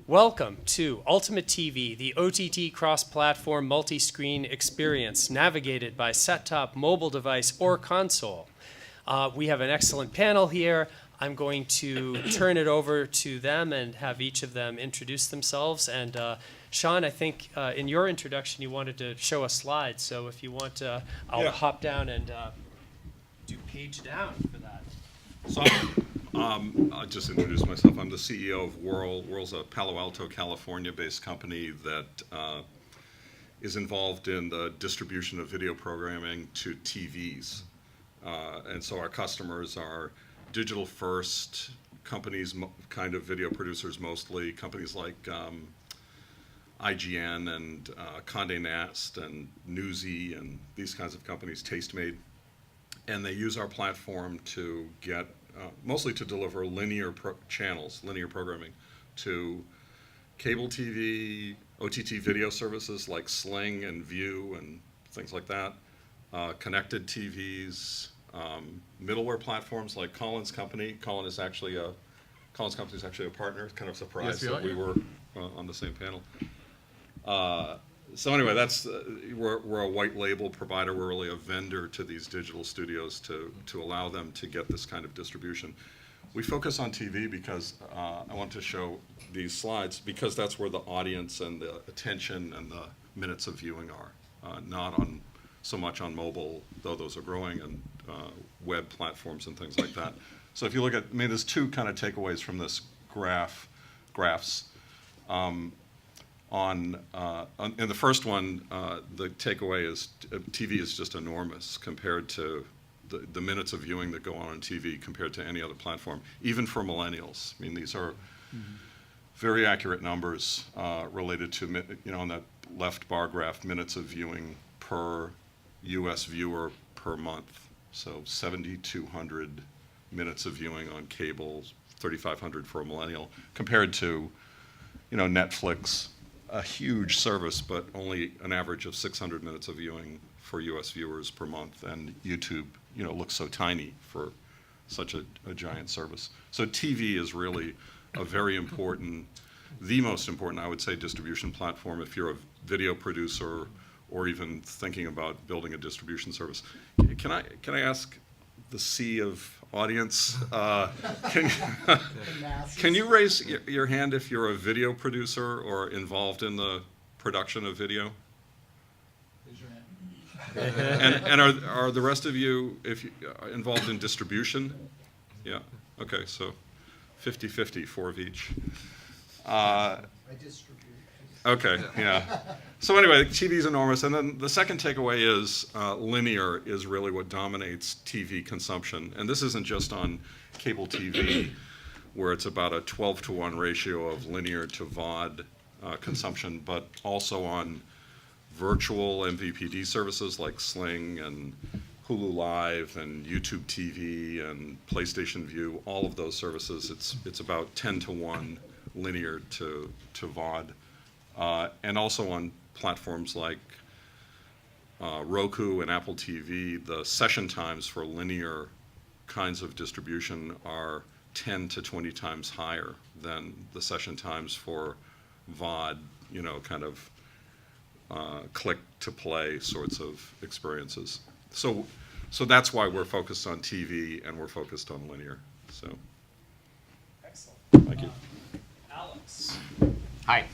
Welcome to Ultimate TV, the OTT cross-platform multi-screen experience navigated by set-top, mobile device, or console. We have an excellent panel here. I'm going to turn it over to them and have each of them introduce themselves. And Sean, I think in your introduction you wanted to show a slide. So if you want, I'll hop down and do page down for that. So I'll just introduce myself. I'm the CEO of Whirl. Whirl's a Palo Alto, California-based company that is involved in the distribution of video programming to TVs. And so our customers are digital-first companies, kind of video producers mostly, companies like IGN and Condé Nast and Newsy and these kinds of companies, Tastemade. And they use our platform to get, mostly to deliver linear channels, linear programming, to cable TV, OTT video services like Sling and View and things like that, connected TVs, middleware platforms like Collins Company. Collins Company is actually a partner. Kind of surprised that we were on the same panel. So anyway, that's we're a white label provider. We're really a vendor to these digital studios to allow them to get this kind of distribution. We focus on TV because I want to show these slides because that's where the audience and the attention and the minutes of viewing are, not on so much on mobile, though those are growing, and web platforms and things like that. So if you look at, I mean, there's two kind of takeaways from this graphs. In the first one, the takeaway is TV is just enormous compared to the minutes of viewing that go on TV compared to any other platform, even for millennials. I mean, these are very accurate numbers related to, on that left bar graph, minutes of viewing per U.S. viewer per month. So 7,200 minutes of viewing on cable, 3,500 for a millennial, compared to, Netflix, a huge service, but only an average of 600 minutes of viewing for U.S. viewers per month, and YouTube, looks so tiny for such a giant service. So TV is really a very important, the most important, I would say, distribution platform if you're a video producer or even thinking about building a distribution service. Can I ask the sea of audience, can you raise your hand if you're a video producer or involved in the production of video? Raise your hand. And are the rest of you involved in distribution? Yeah. Okay. So 50-50, 4 of each. I distribute. Okay. Yeah. So anyway, TV is enormous, and then the second takeaway is linear is really what dominates TV consumption, and this isn't just on cable TV, where it's about a 12-to-1 ratio of linear to VOD consumption, but also on virtual MVPD services like Sling and Hulu Live and YouTube TV and PlayStation View. All of those services, it's about 10-to-1 linear to VOD. And also on platforms like Roku and Apple TV, the session times for linear kinds of distribution are 10 to 20 times higher than the session times for VOD, kind of click to play sorts of experiences. So that's why we're focused on TV and we're focused on linear. So, Excellent. Thank you. Alex. Hi.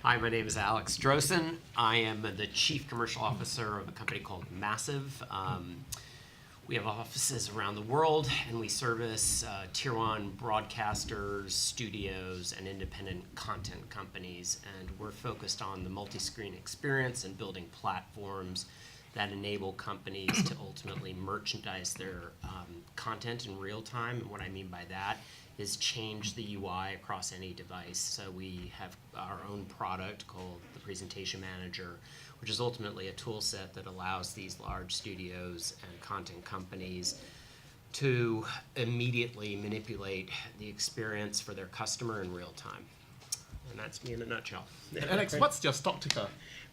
Hi, my name is Alex Drosen. I am the Chief Commercial Officer of a company called Massive. We have offices around the world, and we service Tier 1 broadcasters, studios, and independent content companies. And we're focused on the multi-screen experience and building platforms that enable companies to ultimately merchandise their content in real time. And what I mean by that is change the UI across any device. So we have our own product called the Presentation Manager, which is ultimately a tool set that allows these large studios and content companies to immediately manipulate the experience for their customer in real time. And that's me in a nutshell. Alex, what's your stock ticker?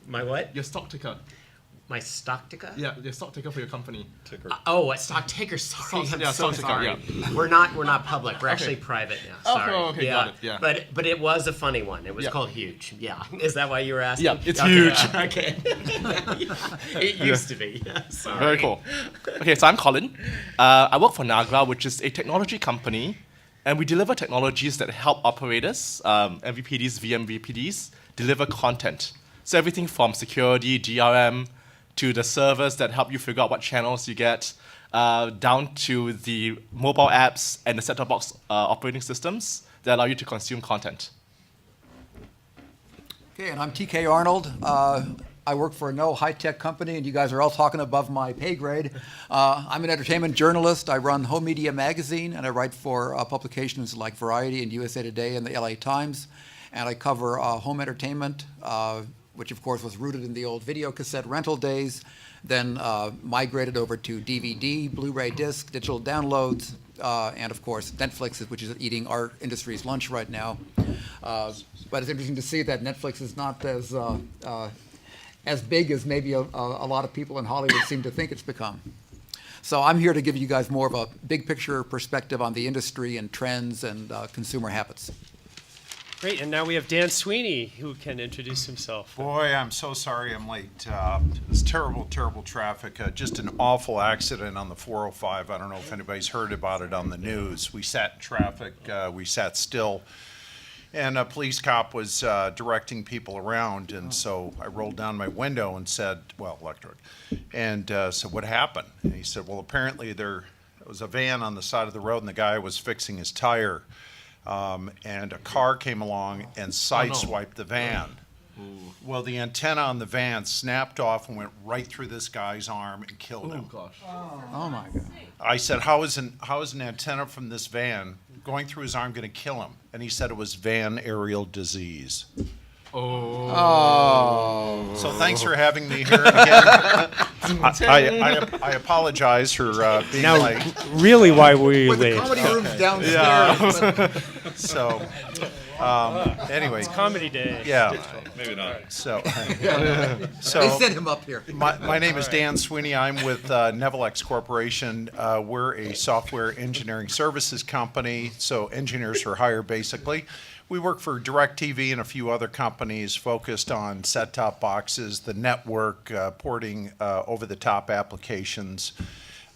My what? Your stock ticker. My stock ticker? Yeah, the stock ticker for your company. Ticker. A stock taker. Sorry, I'm so stock ticker, sorry. yeah. We're not public. We're actually private now. Sorry. Okay, yeah. got it, yeah. But it was a funny one. It was Yeah. called Huge. Yeah. Is that why you were asking? Yeah, it's Okay, huge. Okay. It used to be. Sorry. Very cool. Okay, so I'm Colin. I work for Nagra, which is a technology company, and we deliver technologies that help operators, MVPDs, VMVPDs, deliver content. So everything from security, DRM, to the servers that help you figure out what channels you get, down to the mobile apps and the set-top box operating systems that allow you to consume content. Okay, and I'm TK Arnold. I work for no high-tech company, and you guys are all talking above my pay grade. I'm an entertainment journalist. I run Home Media Magazine, and I write for publications like Variety and USA Today and the LA Times. And I cover home entertainment, which of course was rooted in the old video cassette rental days, then migrated over to DVD, Blu-ray disc, digital downloads, and of course Netflix, which is eating our industry's lunch right now. But it's interesting to see that Netflix is not as big as maybe a lot of people in Hollywood seem to think it's become. So I'm here to give you guys more of a big picture perspective on the industry and trends and consumer habits. Great, and now we have Dan Sweeney, who can introduce himself. Boy, I'm so sorry I'm late. It's terrible, terrible traffic. Just an awful accident on the 405. I don't know if anybody's heard about it on the news. We sat in traffic, we sat still, and a police cop was directing people around, and so I rolled down my window and said, well, electric, and said, what happened? And he said, well, apparently there was a van on the side of the road, and the guy was fixing his tire. And a car came along and sideswiped the van. Well, the antenna on the van snapped off and went right through this guy's arm and killed him. Gosh. Oh my God. I said, how is an antenna from this van going through his arm going to kill him? And he said it was van aerial disease. Oh. So thanks for having me here again. I apologize for being Now, late. really, why were you With the late? comedy room's downstairs. but- So, anyway, Comedy Day. yeah. Maybe not. So, They sent him up here. My name is Dan Sweeney. I'm with Nevelex Corporation. We're a software engineering services company, so engineers for hire, basically. We work for DirecTV and a few other companies focused on set-top boxes, the network, porting over-the-top applications,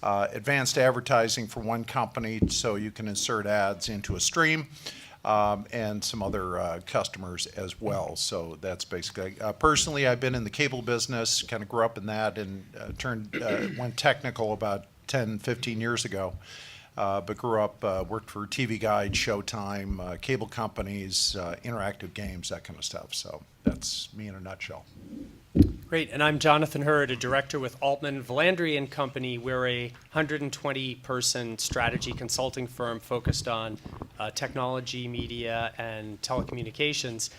advanced advertising for one company so you can insert ads into a stream, and some other customers as well. So that's basically, personally, I've been in the cable business, kind of grew up in that, and went technical about 10, 15 years ago. But grew up, worked for TV Guide, Showtime, cable companies, interactive games, that kind of stuff. So that's me in a nutshell. Great, and I'm Jonathan Hurd, a director with Altman Valandry and Company. We're a 120-person strategy consulting firm focused on technology, media, and telecommunications.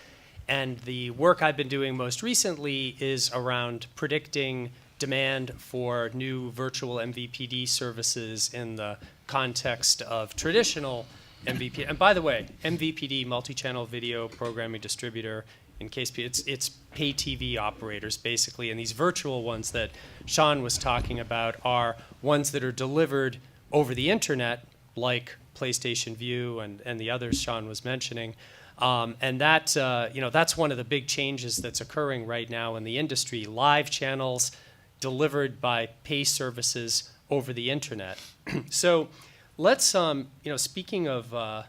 And the work I've been doing most recently is around predicting demand for new virtual MVPD services in the context of traditional MVPD. And by the way, MVPD, multi-channel video programming distributor, in case it's pay TV operators basically, and these virtual ones that Sean was talking about are ones that are delivered over the internet, like PlayStation View and the others Sean was mentioning. And that, that's one of the big changes that's occurring right now in the industry. Live channels delivered by pay services over the internet. So let's, speaking of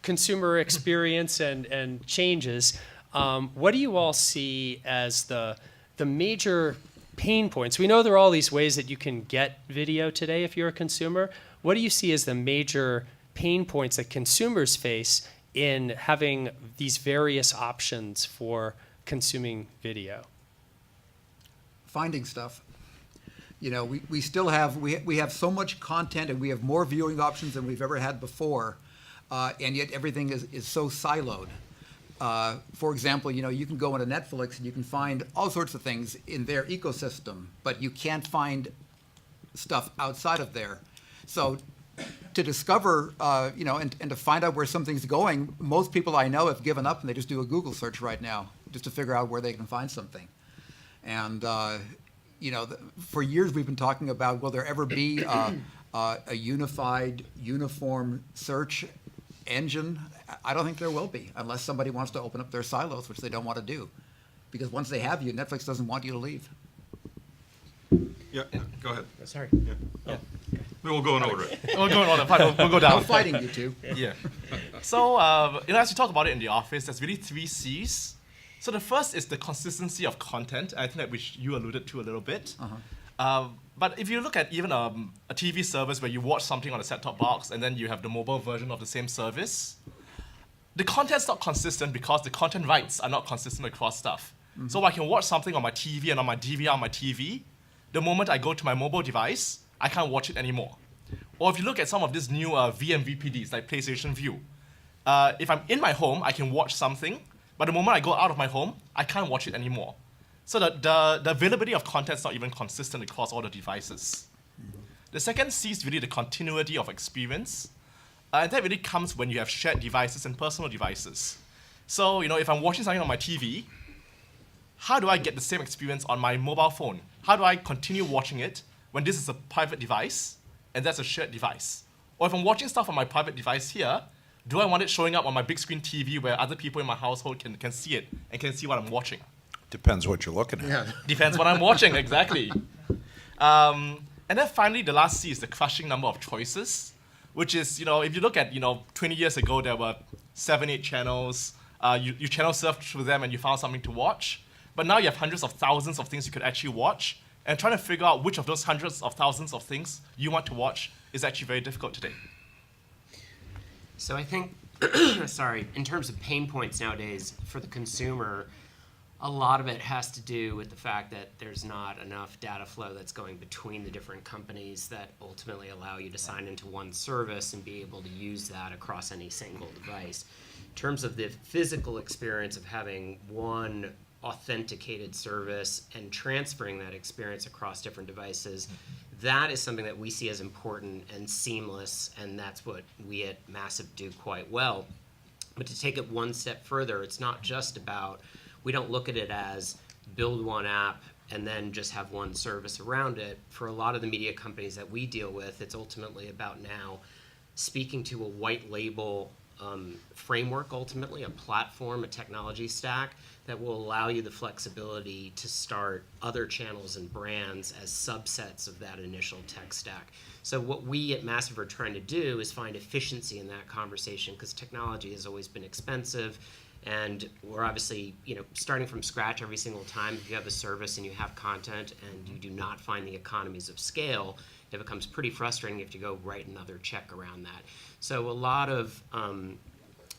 consumer experience and changes, what do you all see as the major pain points? We know there are all these ways that you can get video today if you're a consumer. What do you see as the major pain points that consumers face in having these various options for consuming video? Finding stuff. You know, we still have, we have so much content and we have more viewing options than we've ever had before, and yet everything is so siloed. For example, you can go into Netflix and you can find all sorts of things in their ecosystem, but you can't find stuff outside of there. So to discover, and to find out where something's going, most people I know have given up and they just do a Google search right now just to figure out where they can find something. And, for years we've been talking about, will there ever be a unified, uniform search engine? I don't think there will be, unless somebody wants to open up their silos, which they don't want to do. Because once they have you, Netflix doesn't want you to leave. Yeah, go ahead. Sorry. Yeah. We'll go in order. We're going on. Fine, we'll go down. I'm fighting you two. Yeah. So, as we talk about it in the office, there's really 3 C's. So the first is the consistency of content. I think that which you alluded to a little bit. But if you look at even a TV service where you watch something on a set-top box and then you have the mobile version of the same service, the content's not consistent because the content rights are not consistent across stuff. So I can watch something on my TV and on my DVR on my TV. The moment I go to my mobile device, I can't watch it anymore. Or if you look at some of these new vMVPDs like PlayStation View, if I'm in my home, I can watch something, but the moment I go out of my home, I can't watch it anymore. So the availability of content is not even consistent across all the devices. The second C is really the continuity of experience. And that really comes when you have shared devices and personal devices. So, if I'm watching something on my TV, how do I get the same experience on my mobile phone? How do I continue watching it when this is a private device and that's a shared device? Or if I'm watching stuff on my private device here, do I want it showing up on my big screen TV where other people in my household can see it and can see what I'm watching? Depends what you're looking at. Depends what I'm watching, exactly. And then finally, the last C is the crushing number of choices, which is, if you look at, 20 years ago, there were 7, 8 channels. You channel surfed through them and you found something to watch. But now you have hundreds of thousands of things you could actually watch. And trying to figure out which of those hundreds of thousands of things you want to watch is actually very difficult today. So I think, in terms of pain points nowadays for the consumer, a lot of it has to do with the fact that there's not enough data flow that's going between the different companies that ultimately allow you to sign into one service and be able to use that across any single device. In terms of the physical experience of having one authenticated service and transferring that experience across different devices, that is something that we see as important and seamless, and that's what we at Massive do quite well. But to take it one step further, it's not just about, we don't look at it as build one app and then just have one service around it. For a lot of the media companies that we deal with, it's ultimately about now speaking to a white label framework, ultimately, a platform, a technology stack that will allow you the flexibility to start other channels and brands as subsets of that initial tech stack. So what we at Massive are trying to do is find efficiency in that conversation, because technology has always been expensive, and we're obviously, starting from scratch every single time. If you have a service and you have content and you do not find the economies of scale, it becomes pretty frustrating if you go write another check around that. So a lot of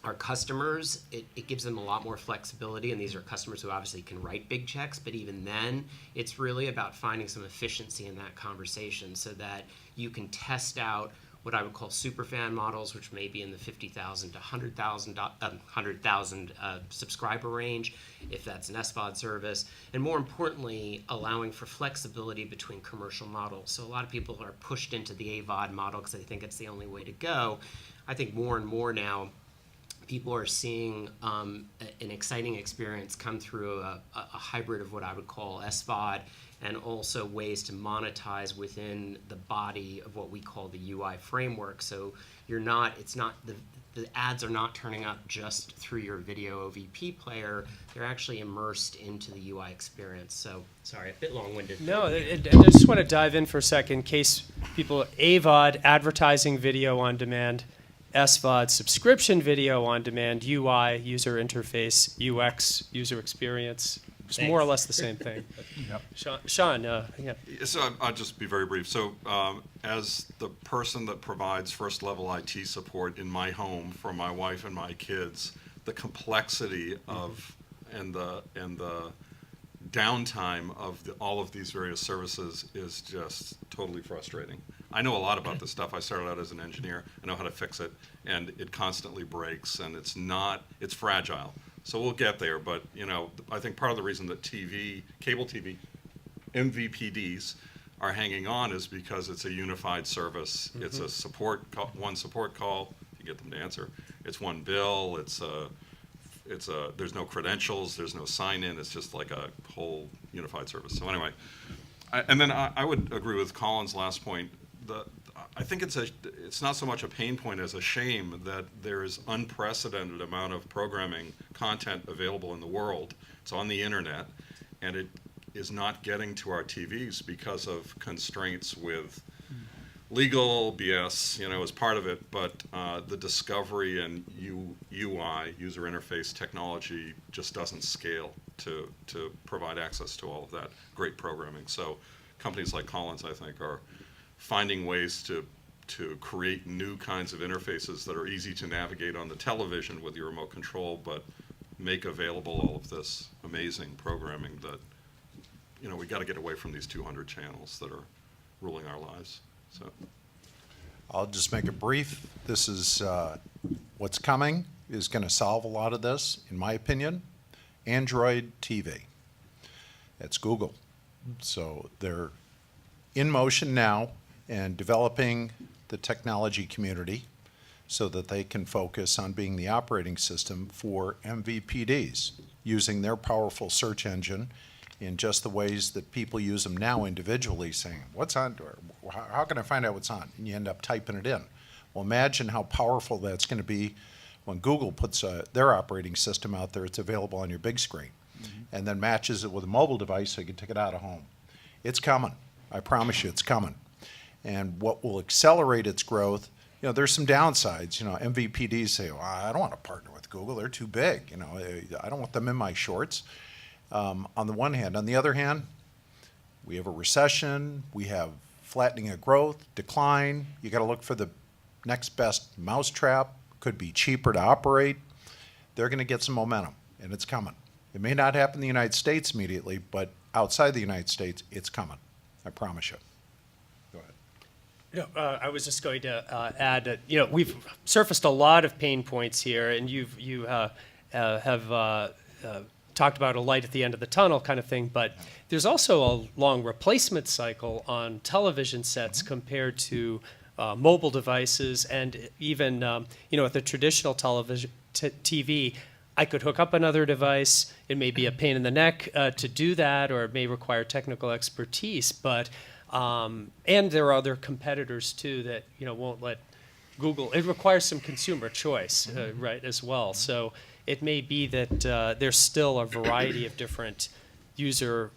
our customers, it gives them a lot more flexibility, and these are customers who obviously can write big checks, but even then, it's really about finding some efficiency in that conversation so that you can test out what I would call superfan models, which may be in the 50,000 to 100,000 subscriber range, if that's an SVOD service, and more importantly, allowing for flexibility between commercial models. So a lot of people are pushed into the AVOD model because they think it's the only way to go. I think more and more now, people are seeing an exciting experience come through a hybrid of what I would call SVOD, and also ways to monetize within the body of what we call the UI framework. So the ads are not turning up just through your video OVP player. They're actually immersed into the UI experience. So, sorry, a bit long-winded. No, I just want to dive in for a second in case people, AVOD, advertising video on demand, SVOD, subscription video on demand, UI, user interface, UX, user experience. It's more or less the same thing. Sean, yeah. So I'll just be very brief. So as the person that provides first-level IT support in my home for my wife and my kids, the complexity of and the downtime of all of these various services is just totally frustrating. I know a lot about this stuff. I started out as an engineer. I know how to fix it, and it constantly breaks, and it's fragile. So we'll get there, but I think part of the reason that cable TV, MVPDs are hanging on is because it's a unified service. Mm-hmm. It's a one support call. You get them to answer. It's one bill. There's no credentials. There's no sign-in. It's just like a whole unified service. So anyway, And then I would agree with Colin's last point. I think it's not so much a pain point as a shame that there is unprecedented amount of programming content available in the world. It's on the internet, and it is not getting to our TVs because of constraints with legal BS, as part of it, but the discovery and UI, user interface technology, just doesn't scale to provide access to all of that great programming. So companies like Collins, I think, are finding ways to create new kinds of interfaces that are easy to navigate on the television with your remote control, but make available all of this amazing programming that, we got to get away from these 200 channels that are ruling our lives. So I'll just make it brief. This is what's coming is going to solve a lot of this, in my opinion. Android TV. That's Google. So they're in motion now and developing the technology community so that they can focus on being the operating system for MVPDs, using their powerful search engine in just the ways that people use them now individually, saying, what's on, or how can I find out what's on? And you end up typing it in. Well, imagine how powerful that's going to be when Google puts their operating system out there. It's available on your big screen, and then matches it with a mobile device so you can take it out of home. It's coming. I promise you it's coming. And what will accelerate its growth, there's some downsides. MVPDs say, well, I don't want to partner with Google. They're too big. I don't want them in my shorts. On the one hand. On the other hand, we have a recession. We have flattening of growth, decline. You got to look for the next best mousetrap. Could be cheaper to operate. They're going to get some momentum, and it's coming. It may not happen in the United States immediately, but outside the United States, it's coming. I promise you. Go ahead. I was just going to add that we've surfaced a lot of pain points here, and you have talked about a light at the end of the tunnel kind of thing, but there's also a long replacement cycle on television sets compared to mobile devices, and even with the traditional television TV. I could hook up another device. It may be a pain in the neck to do that, or it may require technical expertise. But and there are other competitors too that won't let Google. It requires some consumer choice, right, as well. So it may be that there's still a variety of different user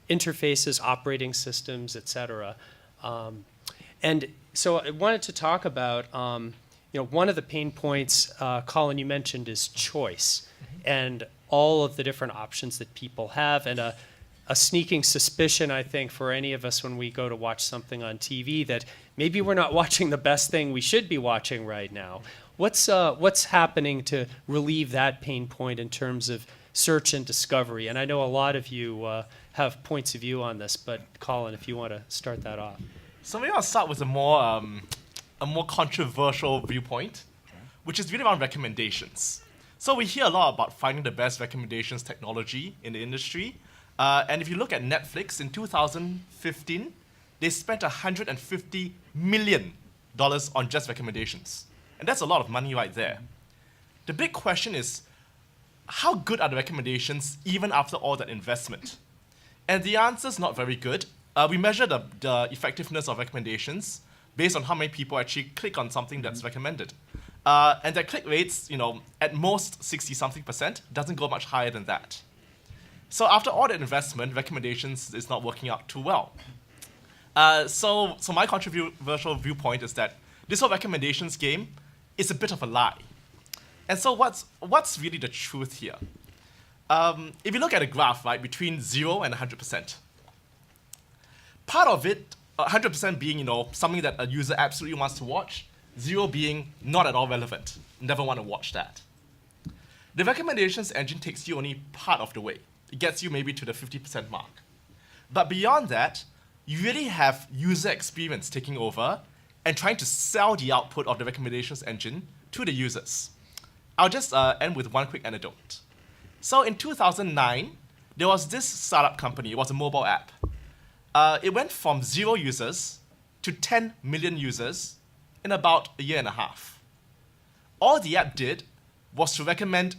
interfaces, operating systems, et cetera. And so I wanted to talk about, one of the pain points, Colin, you mentioned is choice and all of the different options that people have, and a sneaking suspicion, I think, for any of us when we go to watch something on TV that maybe we're not watching the best thing we should be watching right now. What's happening to relieve that pain point in terms of search and discovery? And I know a lot of you have points of view on this, but Colin, if you want to start that off. So maybe I'll start with a more controversial viewpoint, which is really around recommendations. So we hear a lot about finding the best recommendations technology in the industry. And if you look at Netflix, in 2015, they spent $150 million on just recommendations. And that's a lot of money right there. The big question is, how good are the recommendations even after all that investment? And the answer is not very good. We measure the effectiveness of recommendations based on how many people actually click on something that's recommended. And their click rates, at most 60-something%, doesn't go much higher than that. So after all that investment, recommendations is not working out too well. So my controversial viewpoint is that this whole recommendations game is a bit of a lie. And so what's really the truth here? If you look at a graph, right, between 0 and 100%, part of it, 100% being, something that a user absolutely wants to watch, 0 being not at all relevant, never want to watch that. The recommendations engine takes you only part of the way. It gets you maybe to the 50% mark. But beyond that, you really have user experience taking over and trying to sell the output of the recommendations engine to the users. I'll just end with one quick anecdote. So in 2009, there was this startup company. It was a mobile app. It went from 0 users to 10 million users in about a year and a half. All the app did was to recommend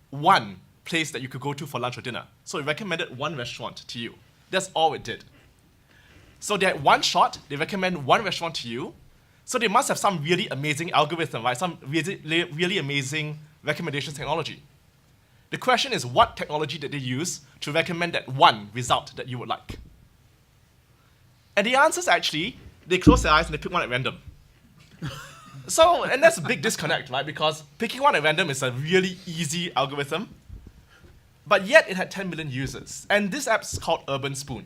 one place that you could go to for lunch or dinner. So it recommended one restaurant to you. That's all it did. So they had one shot, they recommend one restaurant to you. So they must have some really amazing algorithm, right? Some really amazing recommendation technology. The question is, what technology did they use to recommend that one result that you would like? And the answer is actually, they close their eyes and they pick one at random. So, and that's a big disconnect, right? Because picking one at random is a really easy algorithm, but yet it had 10 million users. And this app is called Urban Spoon.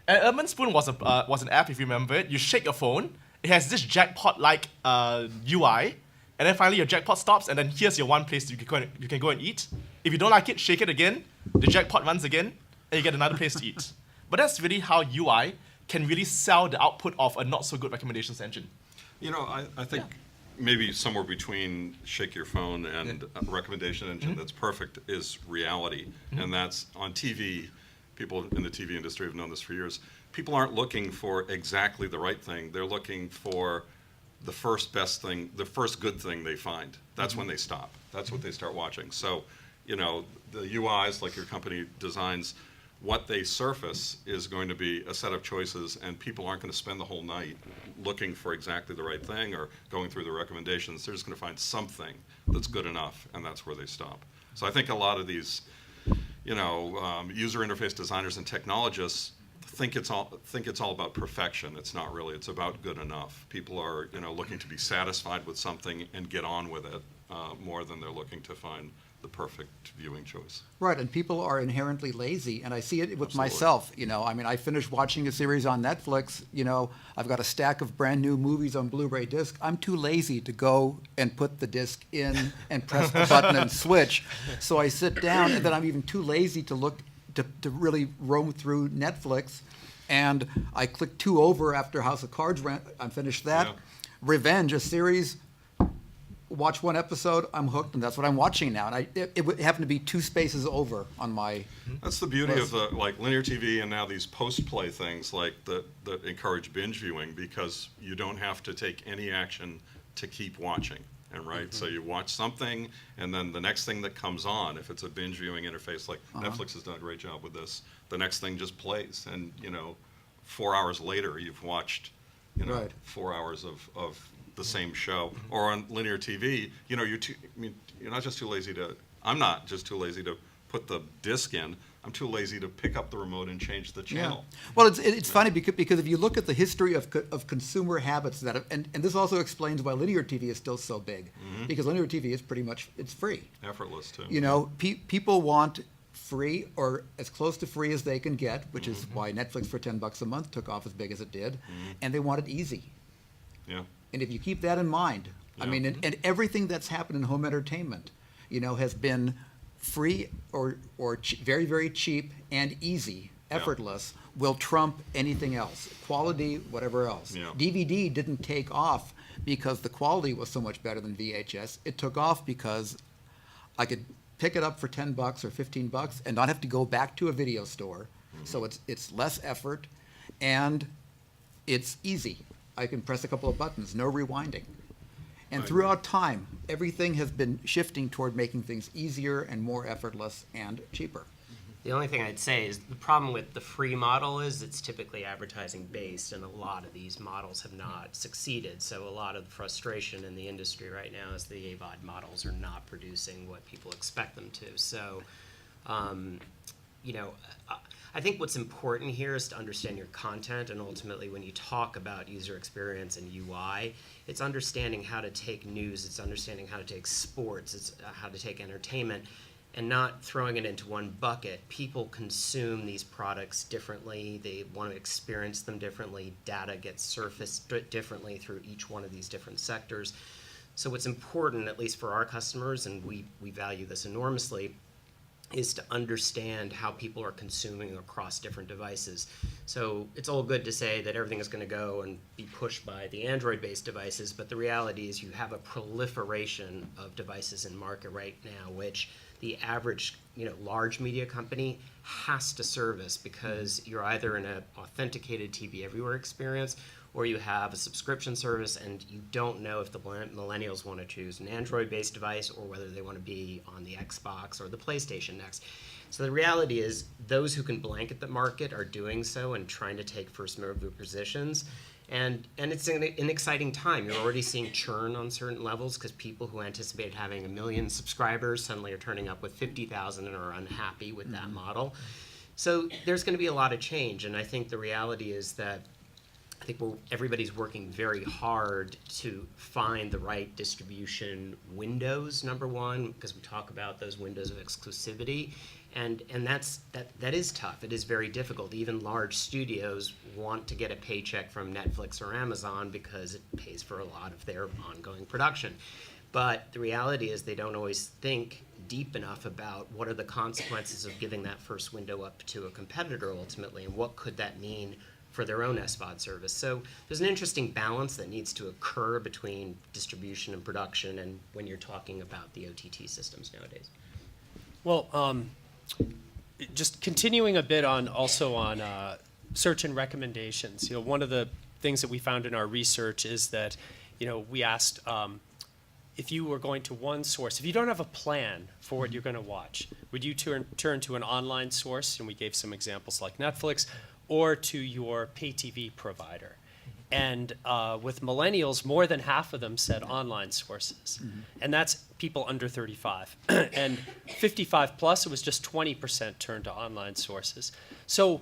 And Urban Spoon was an app, if you remember it. You shake your phone, it has this jackpot-like UI, and then finally your jackpot stops, and then here's your one place you can go and eat. If you don't like it, shake it again, the jackpot runs again, and you get another place to eat. But that's really how UI can really sell the output of a not-so-good recommendations engine. You know, I think maybe somewhere between shake your phone and a recommendation engine that's perfect is reality. And that's on TV. People in the TV industry have known this for years. People aren't looking for exactly the right thing. They're looking for the first best thing, the first good thing they find. That's when they stop. That's what they start watching. So, you know, the UIs, like your company designs, what they surface is going to be a set of choices, and people aren't going to spend the whole night looking for exactly the right thing or going through the recommendations. They're just going to find something that's good enough, and that's where they stop. So I think a lot of these, you know, user interface designers and technologists think it's all about perfection. It's not really. It's about good enough. People are, you know, looking to be satisfied with something and get on with it more than they're looking to find the perfect viewing choice. Right, and people are inherently lazy, and I see it with Absolutely. myself. You know, I mean, I finished watching a series on Netflix. You know, I've got a stack of brand new movies on Blu-ray disc. I'm too lazy to go and put the disc in and press the button and switch. So I sit down, and then I'm even too lazy to look to really roam through Netflix. And I click 2 over after House of Cards. I finished that. Yeah. Revenge, a series. Watch one episode, I'm hooked, and that's what I'm watching now. And it would happen to be 2 spaces over on my. That's the beauty of the like linear TV and now these post-play things like that encourage binge viewing, because you don't have to take any action to keep watching. And right, so you watch something, and then the next thing that comes on, if it's a binge viewing interface, like Netflix has done a great job with this, the next thing just plays, and you know, 4 hours later you've watched, you know, Right. 4 hours of the same show. Or on linear TV, you know, you're not just too lazy to. I'm not just too lazy to put the disc in. I'm too lazy to pick up the remote and change the channel. Well, it's funny because if you look at the history of consumer habits that have, and this also explains why linear TV is still so big, because linear TV is pretty much, it's free. Effortless too. You know, people want free or as close to free as they can get, which is why Netflix for $10 a month took off as big as it did, and they want it easy. Yeah. And if you keep that in mind, I Yeah. mean, and everything that's happened in home entertainment, you know, has been free or very, very cheap and easy, effortless, will trump anything else. Quality, whatever else. Yeah. DVD didn't take off because the quality was so much better than VHS. It took off because I could pick it up for $10 or $15 and not have to go back to a video store. So it's less effort and it's easy. I can press a couple of buttons, no rewinding. And throughout time, everything has been shifting toward making things easier and more effortless and cheaper. The only thing I'd say is the problem with the free model is it's typically advertising based, and a lot of these models have not succeeded. So a lot of the frustration in the industry right now is the AVOD models are not producing what people expect them to. So, you know, I think what's important here is to understand your content, and ultimately when you talk about user experience and UI, it's understanding how to take news, it's understanding how to take sports, it's how to take entertainment, and not throwing it into one bucket. People consume these products differently, they want to experience them differently, data gets surfaced differently through each one of these different sectors. So what's important, at least for our customers, and we value this enormously, is to understand how people are consuming across different devices. So it's all good to say that everything is going to go and be pushed by the Android-based devices, but the reality is you have a proliferation of devices in market right now, which the average, you know, large media company has to service, because you're either in an authenticated TV Everywhere experience or you have a subscription service and you don't know if the millennials want to choose an Android-based device or whether they want to be on the Xbox or the PlayStation next. So the reality is those who can blanket the market are doing so and trying to take first mover positions. And it's an exciting time. You're already seeing churn on certain levels because people who anticipated having 1 million subscribers suddenly are turning up with 50,000 and are unhappy with that model. So there's going to be a lot of change. And I think the reality is that I think everybody's working very hard to find the right distribution windows, number one, because we talk about those windows of exclusivity. And that is tough. It is very difficult. Even large studios want to get a paycheck from Netflix or Amazon because it pays for a lot of their ongoing production. But the reality is they don't always think deep enough about what are the consequences of giving that first window up to a competitor ultimately, and what could that mean for their own SVOD service. So there's an interesting balance that needs to occur between distribution and production and when you're talking about the OTT systems nowadays. Well, just continuing a bit on search and recommendations. One of the things that we found in our research is that, we asked if you were going to one source, if you don't have a plan for what you're going to watch, would you turn to an online source? And we gave some examples like Netflix, or to your pay TV provider. And with millennials, more than half of them said online sources. And that's people under 35. And 55 plus, it was just 20% turned to online sources. So,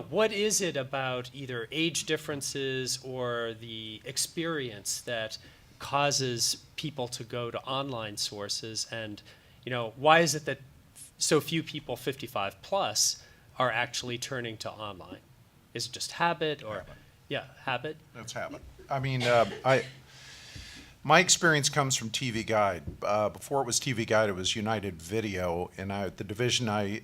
what is it about either age differences or the experience that causes people to go to online sources? And, why is it that so few people 55 plus are actually turning to online? Is it just habit or? Habit. Yeah, habit. That's habit. I mean, my experience comes from TV Guide. Before it was TV Guide, it was United Video, and the division I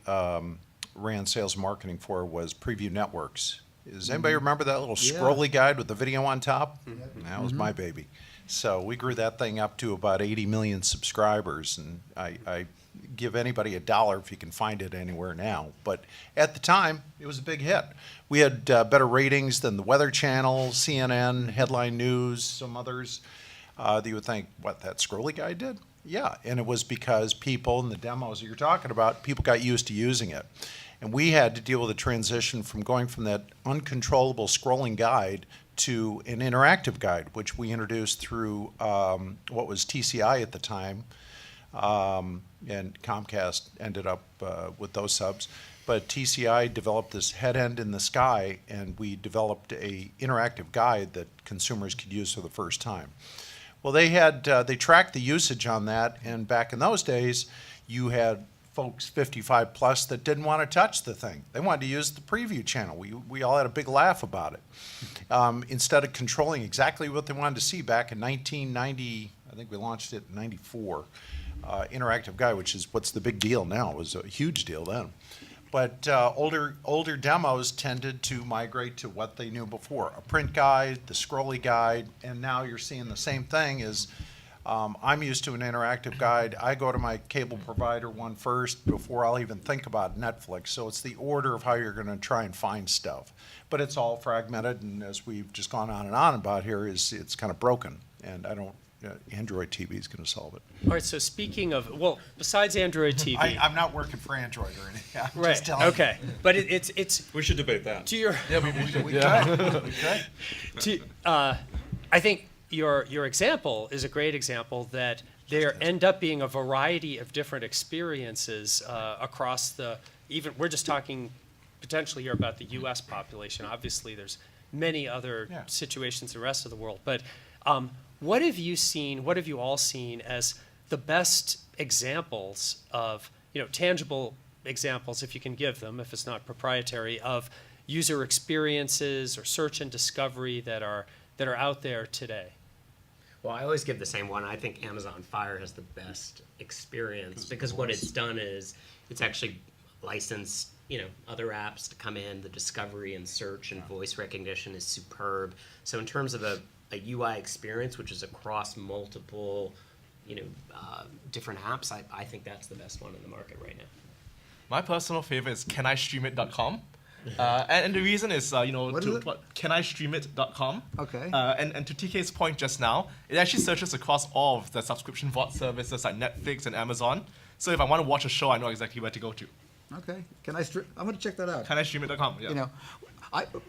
ran sales and marketing for was Preview Networks. Does anybody remember that little scrolly guide with the video on top? That was my baby. So we grew that thing up to about 80 million subscribers, and I give anybody $1 if you can find it anywhere now. But at the time, it was a big hit. We had better ratings than the Weather Channel, CNN, Headline News, some others. You would think, what, that scrolly guy did? Yeah, and it was because people in the demos that you're talking about, people got used to using it. And we had to deal with a transition from going from that uncontrollable scrolling guide to an interactive guide, which we introduced through what was TCI at the time, and Comcast ended up with those subs. But TCI developed this head end in the sky, and we developed a interactive guide that consumers could use for the first time. Well, they tracked the usage on that, and back in those days, you had folks 55 plus that didn't want to touch the thing. They wanted to use the preview channel. We all had a big laugh about it. Instead of controlling exactly what they wanted to see back in 1990, I think we launched it in 94, interactive guide, which is what's the big deal now. It was a huge deal then. But older demos tended to migrate to what they knew before, a print guide, the scrolly guide, and now you're seeing the same thing is I'm used to an interactive guide. I go to my cable provider one first before I'll even think about Netflix. So it's the order of how you're going to try and find stuff. But it's all fragmented, and as we've just gone on and on about here, it's kind of broken. And Android TV is going to solve it. All right, so speaking of, besides Android TV. I'm not working for Android or anything. I'm right, just telling okay. But it's We should debate that. to your, we could. I think your example is a great example that there end up being a variety of different experiences across we're just talking potentially here about the U.S. population. Obviously, there's many other situations in the rest of the world. But what have you all seen as the best examples of, tangible examples, if you can give them, if it's not proprietary, of user experiences or search and discovery that are out there today? Well, I always give the same one. I think Amazon Fire has the best experience because what it's done is it's actually licensed, other apps to come in. The discovery and search and voice recognition is superb. So in terms of a UI experience, which is across multiple, different apps, I think that's the best one in the market right now. My personal favorite is canistreamit.com. And the reason is, What is it? canistreamit.com. Okay. And to TK's point just now, it actually searches across all of the subscription VOD services like Netflix and Amazon. So if I want to watch a show, I know exactly where to go to. Okay. I'm going to check that out. Canistreamit.com. Yeah. You know,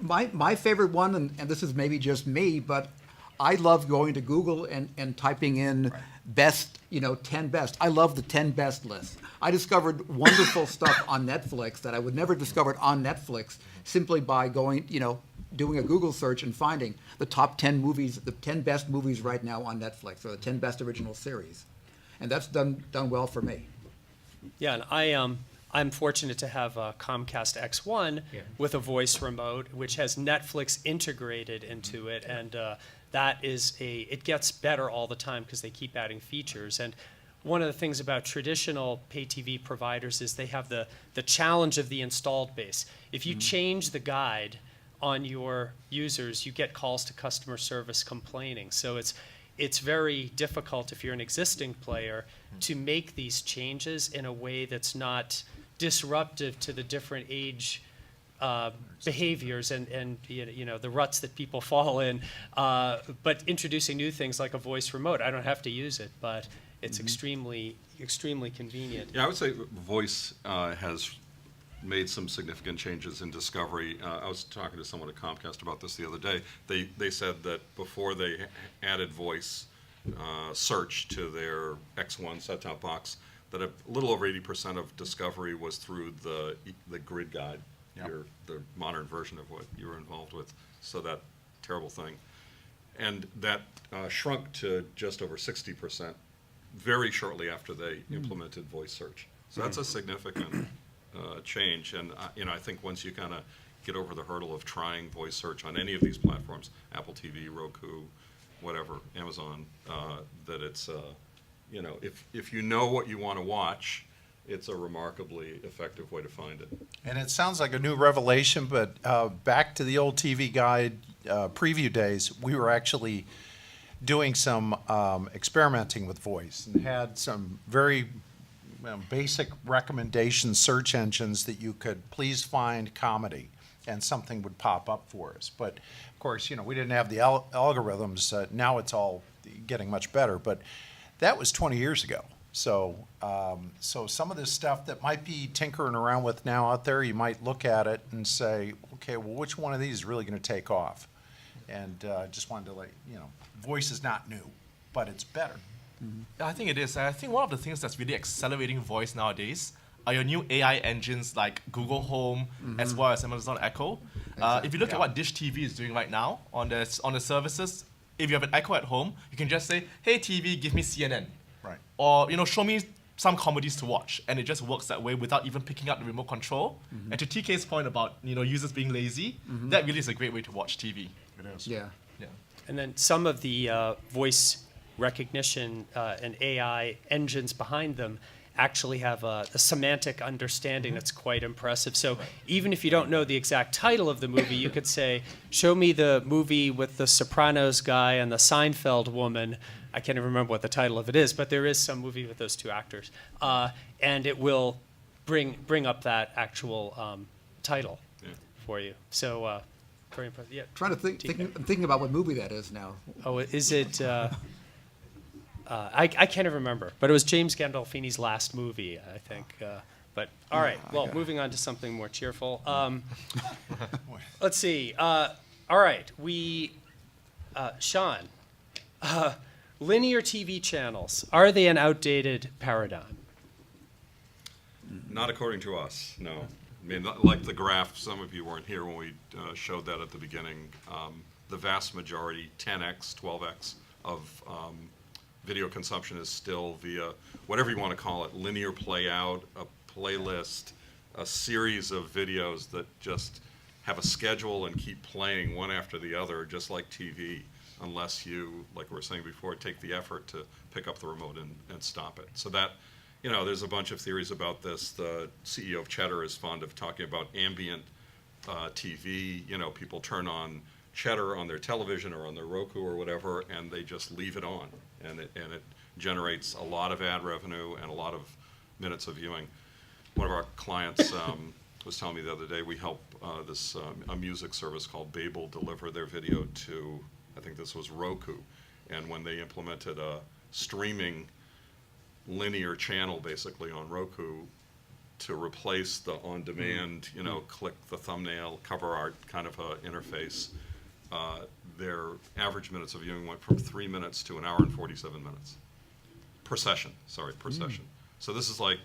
my favorite one, and this is maybe just me, but I love going to Google and typing in best, 10 best. I love the 10 best list. I discovered wonderful stuff on Netflix that I would never discovered on Netflix simply by going, doing a Google search and finding the top 10 movies, the 10 best movies right now on Netflix, or the 10 best original series. And that's done well for me. Yeah, and I'm fortunate to have a Comcast X1 with a voice remote, which has Netflix integrated into it, and it gets better all the time because they keep adding features. And one of the things about traditional pay TV providers is they have the challenge of the installed base. If you change the guide on your users, you get calls to customer service complaining. So it's very difficult if you're an existing player to make these changes in a way that's not disruptive to the different age behaviors and the ruts that people fall in. But introducing new things like a voice remote, I don't have to use it, but it's extremely convenient. Yeah, I would say voice has made some significant changes in discovery. I was talking to someone at Comcast about this the other day. They said that before they added voice search to their X1 set-top box, that a little over 80% of discovery was through the grid guide, the modern version of what you were involved with. So that terrible thing. And that shrunk to just over 60% very shortly after they implemented voice search. So that's a significant change. And I think once you kind of get over the hurdle of trying voice search on any of these platforms, Apple TV, Roku, whatever, Amazon, that it's, if you know what you want to watch, it's a remarkably effective way to find it. And it sounds like a new revelation, but back to the old TV Guide preview days, we were actually doing some experimenting with voice and had some very basic recommendation search engines that you could please find comedy, and something would pop up for us. But of course, we didn't have the algorithms. Now it's all getting much better, but that was 20 years ago. So some of this stuff that might be tinkering around with now out there, you might look at it and say, okay, well, which one of these is really going to take off? And just wanted to voice is not new, but it's better. I think it is. I think one of the things that's really accelerating voice nowadays are your new AI engines like Google Home as well as Amazon Echo. If you look at what Dish TV is doing right now on the services, if you have an Echo at home, you can just say, "Hey TV, give me CNN," Right. or show me some comedies to watch, and it just works that way without even picking up the remote control. And to TK's point about users being lazy, that really is a great way to watch TV. It is. Yeah. Yeah. And then some of the voice recognition and AI engines behind them actually have a semantic understanding that's quite impressive. So even if you don't know the exact title of the movie, you could say, show me the movie with the Sopranos guy and the Seinfeld woman. I can't even remember what the title of it is, but there is some movie with those two actors. And it will bring up that actual title for you. So very impressive. Yeah. I'm thinking about what movie that is now. Oh, is it? I can't even remember, but it was James Gandolfini's last movie, I think. But all right, well, moving on to something more cheerful. Let's see. All right, Sean, linear TV channels, are they an outdated paradigm? Not according to us, no. I mean, like the graph, some of you weren't here when we showed that at the beginning. The vast majority, 10x, 12x of video consumption is still via whatever you want to call it, linear play out, a playlist, a series of videos that just have a schedule and keep playing one after the other, just like TV, unless you, like we were saying before, take the effort to pick up the remote and stop it. So that, there's a bunch of theories about this. The CEO of Cheddar is fond of talking about ambient TV. People turn on Cheddar on their television or on their Roku or whatever, and they just leave it on. And it generates a lot of ad revenue and a lot of minutes of viewing. One of our clients was telling me the other day, we help a music service called Babel deliver their video to, I think this was Roku. And when they implemented a streaming linear channel basically on Roku to replace the on-demand, click the thumbnail, cover art kind of a interface, their average minutes of viewing went from 3 minutes to 1 hour and 47 minutes. Per session. So this is like,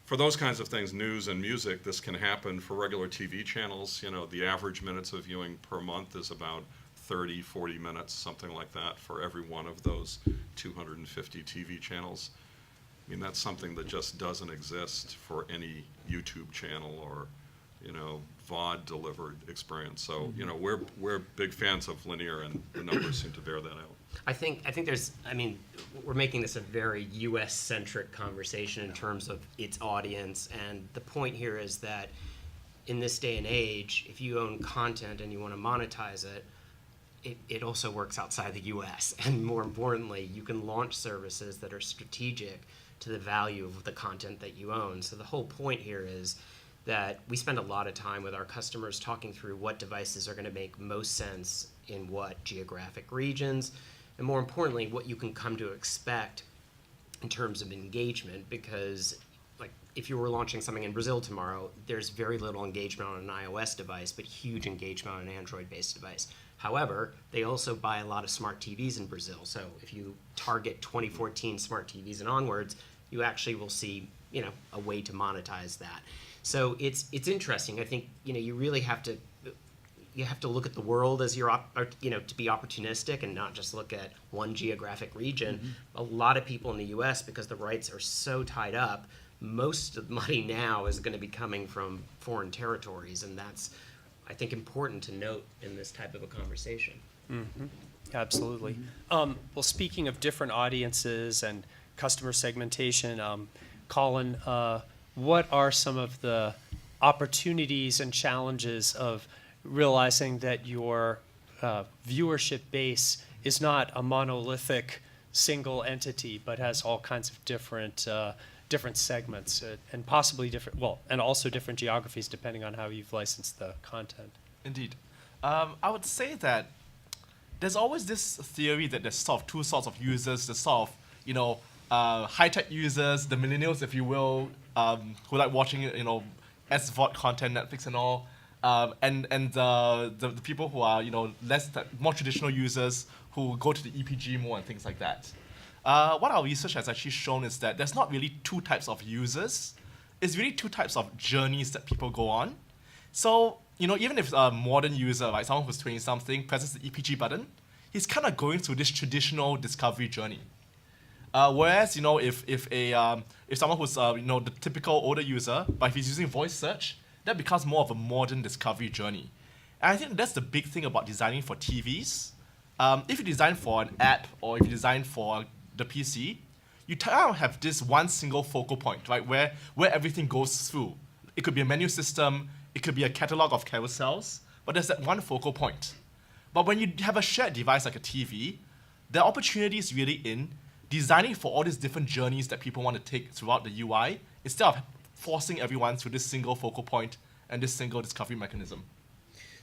for those kinds of things, news and music, this can happen for regular TV channels. The average minutes of viewing per month is about 30, 40 minutes, something like that, for every one of those 250 TV channels. I mean, that's something that just doesn't exist for any YouTube channel or, VOD delivered experience. So, we're big fans of linear, and the numbers seem to bear that out. I think we're making this a very U.S.-centric conversation in terms of its audience, and the point here is that in this day and age, if you own content and you want to monetize it, it also works outside the U.S. And more importantly, you can launch services that are strategic to the value of the content that you own. So the whole point here is that we spend a lot of time with our customers talking through what devices are going to make most sense in what geographic regions, and more importantly, what you can come to expect in terms of engagement, because like if you were launching something in Brazil tomorrow, there's very little engagement on an iOS device, but huge engagement on an Android-based device. However, they also buy a lot of smart TVs in Brazil. So if you target 2014 smart TVs and onwards, you actually will see, a way to monetize that. So it's interesting. I think, you really have to look at the world as to be opportunistic and not just look at one geographic region. Mm-hmm. A lot of people in the U.S., because the rights are so tied up, most of the money now is going to be coming from foreign territories, and that's, I think, important to note in this type of a conversation. Mm-hmm. Absolutely. Well, speaking of different audiences and customer segmentation, Colin, what are some of the opportunities and challenges of realizing that your viewership base is not a monolithic single entity, but has all kinds of different segments and possibly different, and also different geographies depending on how you've licensed the content? Indeed. I would say that there's always this theory that there's sort of two sorts of users, the sort of, high-tech users, the millennials, if you will, who like watching, SVOD content, Netflix and all, and the people who are, more traditional users who go to the EPG more and things like that. What our research has actually shown is that there's not really two types of users. It's really two types of journeys that people go on. So, even if a modern user, like someone who's 20-something, presses the EPG button, he's kind of going through this traditional discovery journey. Whereas, if someone who's, the typical older user, but if he's using voice search, that becomes more of a modern discovery journey. And I think that's the big thing about designing for TVs. If you design for an app or if you design for the PC, you kind of have this one single focal point, right, where everything goes through. It could be a menu system, it could be a catalog of carousels, but there's that one focal point. But when you have a shared device like a TV, the opportunity is really in designing for all these different journeys that people want to take throughout the UI, instead of forcing everyone through this single focal point and this single discovery mechanism.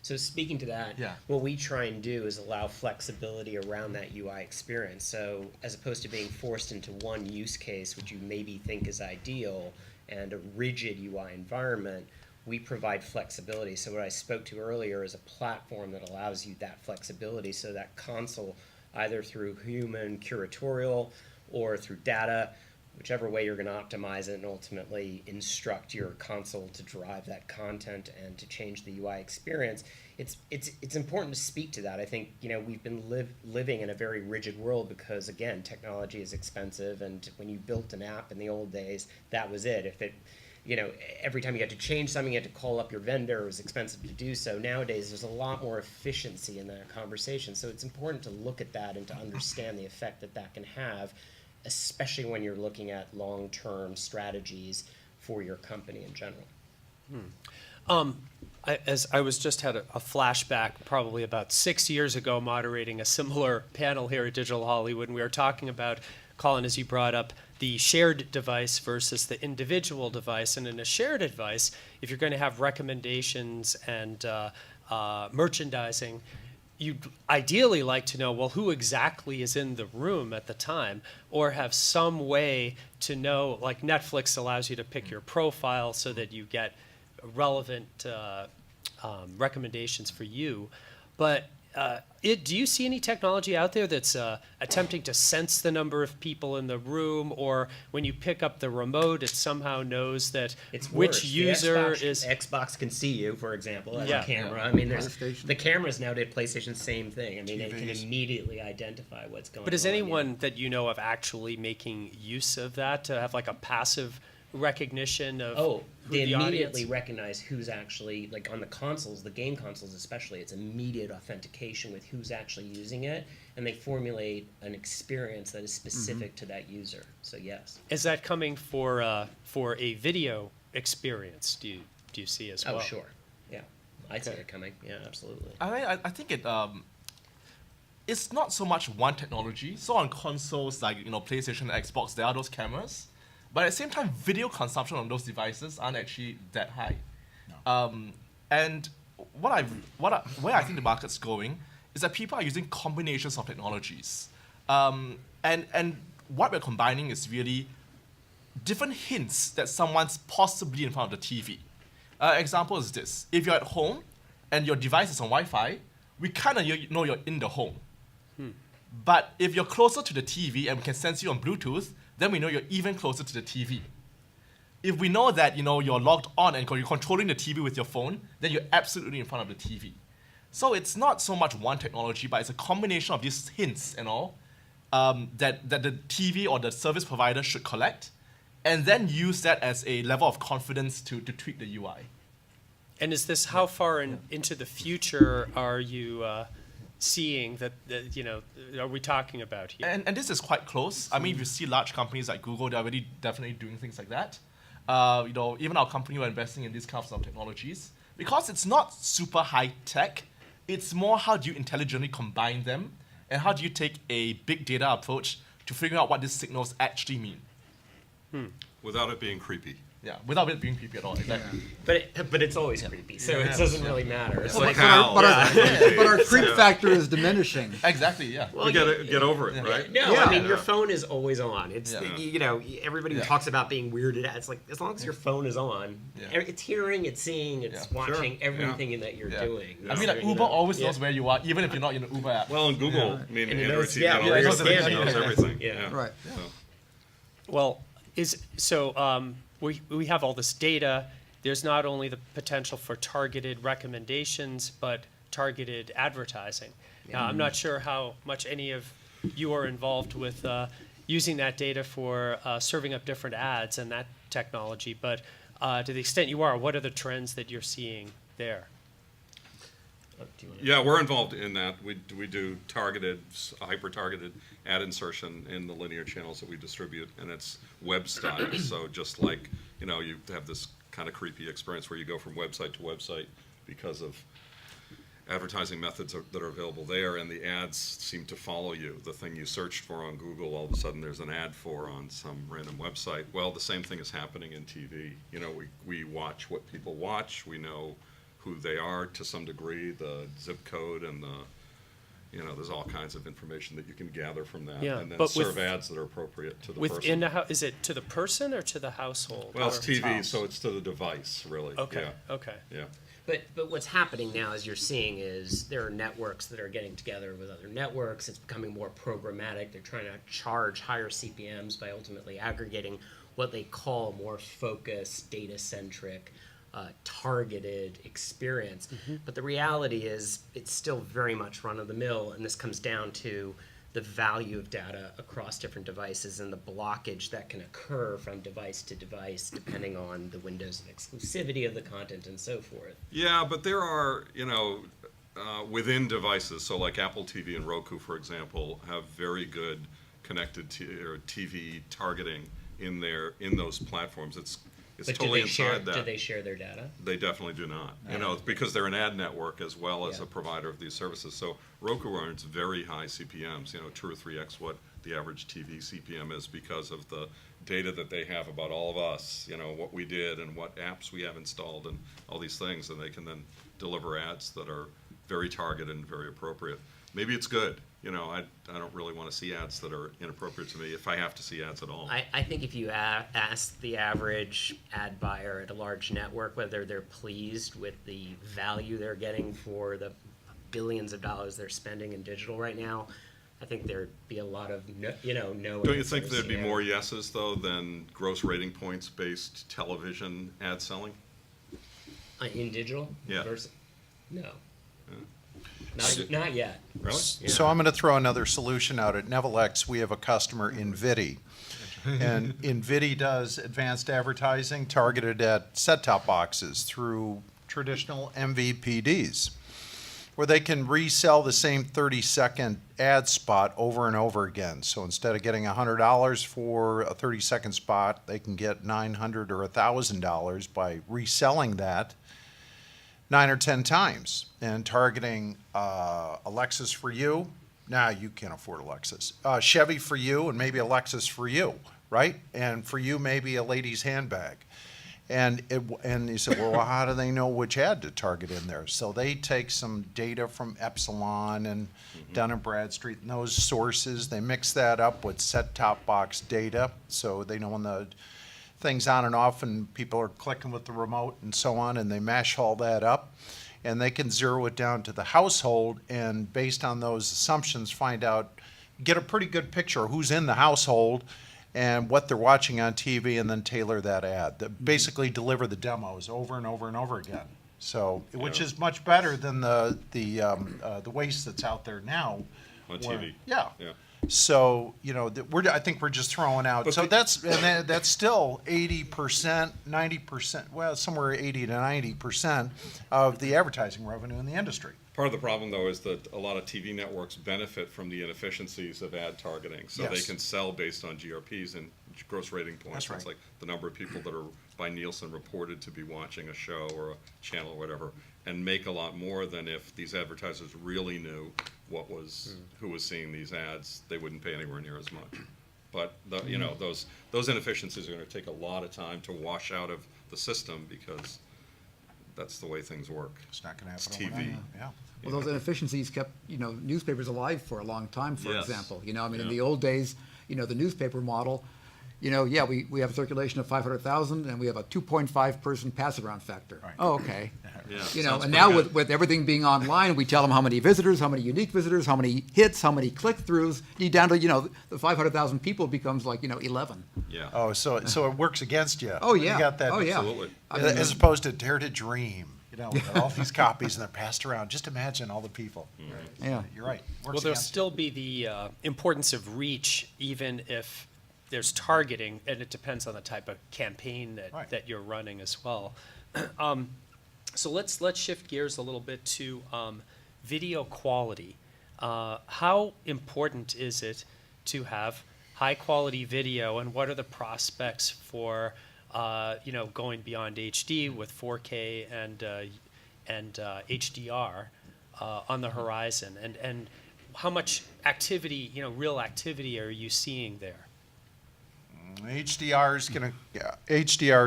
So speaking to that, Yeah. what we try and do is allow flexibility around that UI experience. So as opposed to being forced into one use case, which you maybe think is ideal, and a rigid UI environment, we provide flexibility. So what I spoke to earlier is a platform that allows you that flexibility, so that console, either through human curatorial or through data, whichever way you're going to optimize it and ultimately instruct your console to drive that content and to change the UI experience, it's important to speak to that. I think we've been living in a very rigid world because, again, technology is expensive, and when you built an app in the old days, that was it. If it every time you had to change something, you had to call up your vendor. It was expensive to do so. Nowadays, there's a lot more efficiency in that conversation. So it's important to look at that and to understand the effect that can have, especially when you're looking at long-term strategies for your company in general. I was just had a flashback probably about 6 years ago moderating a similar panel here at Digital Hollywood, and we were talking about, Colin, as you brought up, the shared device versus the individual device. And in a shared device, if you're going to have recommendations and merchandising, you'd ideally like to know, well, who exactly is in the room at the time, or have some way to know, like Netflix allows you to pick your profile so that you get relevant recommendations for you. But do you see any technology out there that's attempting to sense the number of people in the room, or when you pick up the remote, it somehow knows that It's which worse. The user Xbox, is... Xbox can see you, for example, as Yeah. a camera. I mean, there's PlayStation. the cameras nowadays. PlayStation, same thing. I mean, they can immediately identify what's going on. But is yeah. anyone that you know of actually making use of that to have like a passive recognition of Oh, who they the immediately audience? recognize who's actually, like on the consoles, the game consoles especially, it's immediate authentication with who's actually using it, and they formulate an experience that is specific to that user. So yes. Is that coming for a video experience? Do you see as well? Oh, sure. Yeah. I see it coming. Yeah, absolutely. I think it's not so much one technology. So on consoles like PlayStation and Xbox, there are those cameras, but at the same time, video consumption on those devices aren't actually that high. And where I think the market's going is that people are using combinations of technologies, and what we're combining is really different hints that someone's possibly in front of the TV. Example is this: if you're at home and your device is on Wi-Fi, we kind of know you're in the home. But if you're closer to the TV and we can sense you on Bluetooth, then we know you're even closer to the TV. If we know that you're logged on and you're controlling the TV with your phone, then you're absolutely in front of the TV. So it's not so much one technology, but it's a combination of these hints and all that the TV or the service provider should collect, and then use that as a level of confidence to tweak the UI. And is this how far into the future are you seeing that are we talking about here? And this is quite close. I mean, if you see large companies like Google, they're already definitely doing things like that. Even our company, we're investing in these kinds of technologies because it's not super high tech. It's more how do you intelligently combine them, and how do you take a big data approach to figure out what these signals actually mean. Without it being creepy. Yeah, without it being creepy at all. Exactly. But it's always creepy, so it doesn't really matter. It's like, But our creep factor is diminishing. Exactly. Yeah. well, You get over it, right? No, Yeah. I mean your phone is always on. It's Yeah. Everybody talks about being weirded out. It's like as long as your phone is on, Yeah. it's hearing, it's seeing, it's Yeah. watching Sure. everything that you're doing. I mean, like Uber always knows where you are, even if you're not in the Uber app. Well, in Google, I mean, And it Android knows- TV, yeah, all where that you're stuff, it standing. knows everything. Yeah. Right. So, Well, we have all this data. There's not only the potential for targeted recommendations, but targeted advertising. Now, I'm not sure how much any of you are involved with using that data for serving up different ads and that technology, but to the extent you are, what are the trends that you're seeing there? Do you wanna- yeah, we're involved in that. We do hyper-targeted ad insertion in the linear channels that we distribute, and it's web style. So just like, you have this kind of creepy experience where you go from website to website because of advertising methods that are available there, and the ads seem to follow you. The thing you searched for on Google, all of a sudden there's an ad for on some random website. Well, the same thing is happening in TV. We watch what people watch. We know who they are to some degree, the zip code and there's all kinds of information that you can gather from that, Yeah, and then but serve ads that are appropriate to the Within person. the house, is it to the person or to the household? Well, it's Or- TV, so it's to the device, really. Okay, okay. Yeah. But what's happening now, as you're seeing, is there are networks that are getting together with other networks. It's becoming more programmatic. They're trying to charge higher CPMs by ultimately aggregating what they call more focused, data-centric, targeted experience. But the reality is it's still very much run-of-the-mill, and this comes down to the value of data across different devices and the blockage that can occur from device to device depending on the windows of exclusivity of the content and so forth. Yeah, but there are, within devices, so like Apple TV and Roku, for example, have very good connected TV targeting in those platforms. It's But totally do they share? inside that. Do they share their data? They definitely do not. Because they're an ad network as well as Yeah. a provider of these services. So Roku earns very high CPMs, 2 or 3x what the average TV CPM is because of the data that they have about all of us, you know, what we did and what apps we have installed and all these things, and they can then deliver ads that are very targeted and very appropriate. Maybe it's good. You know, I don't really want to see ads that are inappropriate to me if I have to see ads at all. I think if you ask the average ad buyer at a large network whether they're pleased with the value they're getting for the billions of dollars they're spending in digital right now, I think there'd be a lot of no Don't you think answers, there'd be you know? more yeses, though, than gross rating points-based television ad selling? In digital? Yeah. No. Not yet. Really? So I'm going to throw another solution out. At Nevelex, we have a customer, Invidi. And Invidi does advanced advertising targeted at set-top boxes through traditional MVPDs, where they can resell the same 30-second ad spot over and over again. So instead of getting $100 for a 30-second spot, they can get $900 or $1,000 by reselling that 9 or 10 times and targeting a Lexus for you. Nah, you can't afford a Lexus. Chevy for you, and maybe a Lexus for you, right? And for you, maybe a lady's handbag. And you said, well, how do they know which ad to target in there? So they take some data from Epsilon and Dun & Bradstreet and those sources. They mix that up with set-top box data, so they know when the thing's on and off and people are clicking with the remote and so on, and they mash all that up. And they can zero it down to the household, and based on those assumptions, get a pretty good picture of who's in the household and what they're watching on TV, and then tailor that ad. Basically deliver the demos over and over and over again. So, which is much better than the waste that's out there now. On TV. Yeah. Yeah. So, I think we're just throwing out. But So that's still 80%, 90%, well, somewhere 80 to 90% of the advertising revenue in the industry. Part of the problem, though, is that a lot of TV networks benefit from the inefficiencies of ad targeting. So they Yes. can sell based on GRPs and gross rating points. That's right. It's like the number of people that are by Nielsen reported to be watching a show or a channel or whatever, and make a lot more than if these advertisers really knew who was seeing these ads. They wouldn't pay anywhere near as much. But those inefficiencies are going to take a lot of time to wash out of the system because that's the way things work. It's not going to It's happen TV. overnight. Yeah. Well, those inefficiencies kept, newspapers alive for a long time, for Yes. example. In Yeah. the old days, the newspaper model, we have a circulation of 500,000 and we have a 2.5 person pass around factor. Right. Oh, okay. Yeah, And sounds now pretty good. with everything being online, we tell them how many visitors, how many unique visitors, how many hits, how many click-throughs. Down to, the 500,000 people becomes like, 11. Yeah. Oh, so it works against you. Oh, yeah. You got that. Oh, yeah. Absolutely. As opposed to Dare to Dream, with all these copies and they're passed around. Just imagine all the people. Yeah. You're right. Works Well, there'll against still be the importance of reach, even if there's targeting, and it depends on the type of campaign Right. that you're running as well. So let's shift gears a little bit to video quality. How important is it to have high quality video, and what are the prospects for going beyond HD with 4K and HDR on the horizon, and how much activity, real activity, are you seeing there? HDR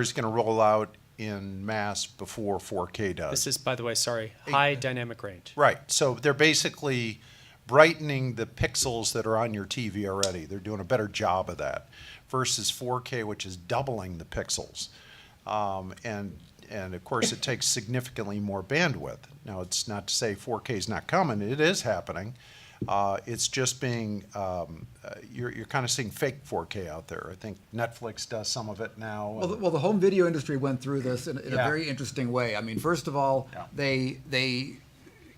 is gonna roll out in mass before 4K does. This is, by the way, sorry, high dynamic range. Right. So they're basically brightening the pixels that are on your TV already. They're doing a better job of that versus 4K, which is doubling the pixels. And of course, it takes significantly more bandwidth. Now, it's not to say 4K is not coming. It is happening. It's just being, you're kind of seeing fake 4K out there. I think Netflix does some of it now. Well, the home video industry went through this in a Yeah. very interesting way. I mean, first of all, Yeah.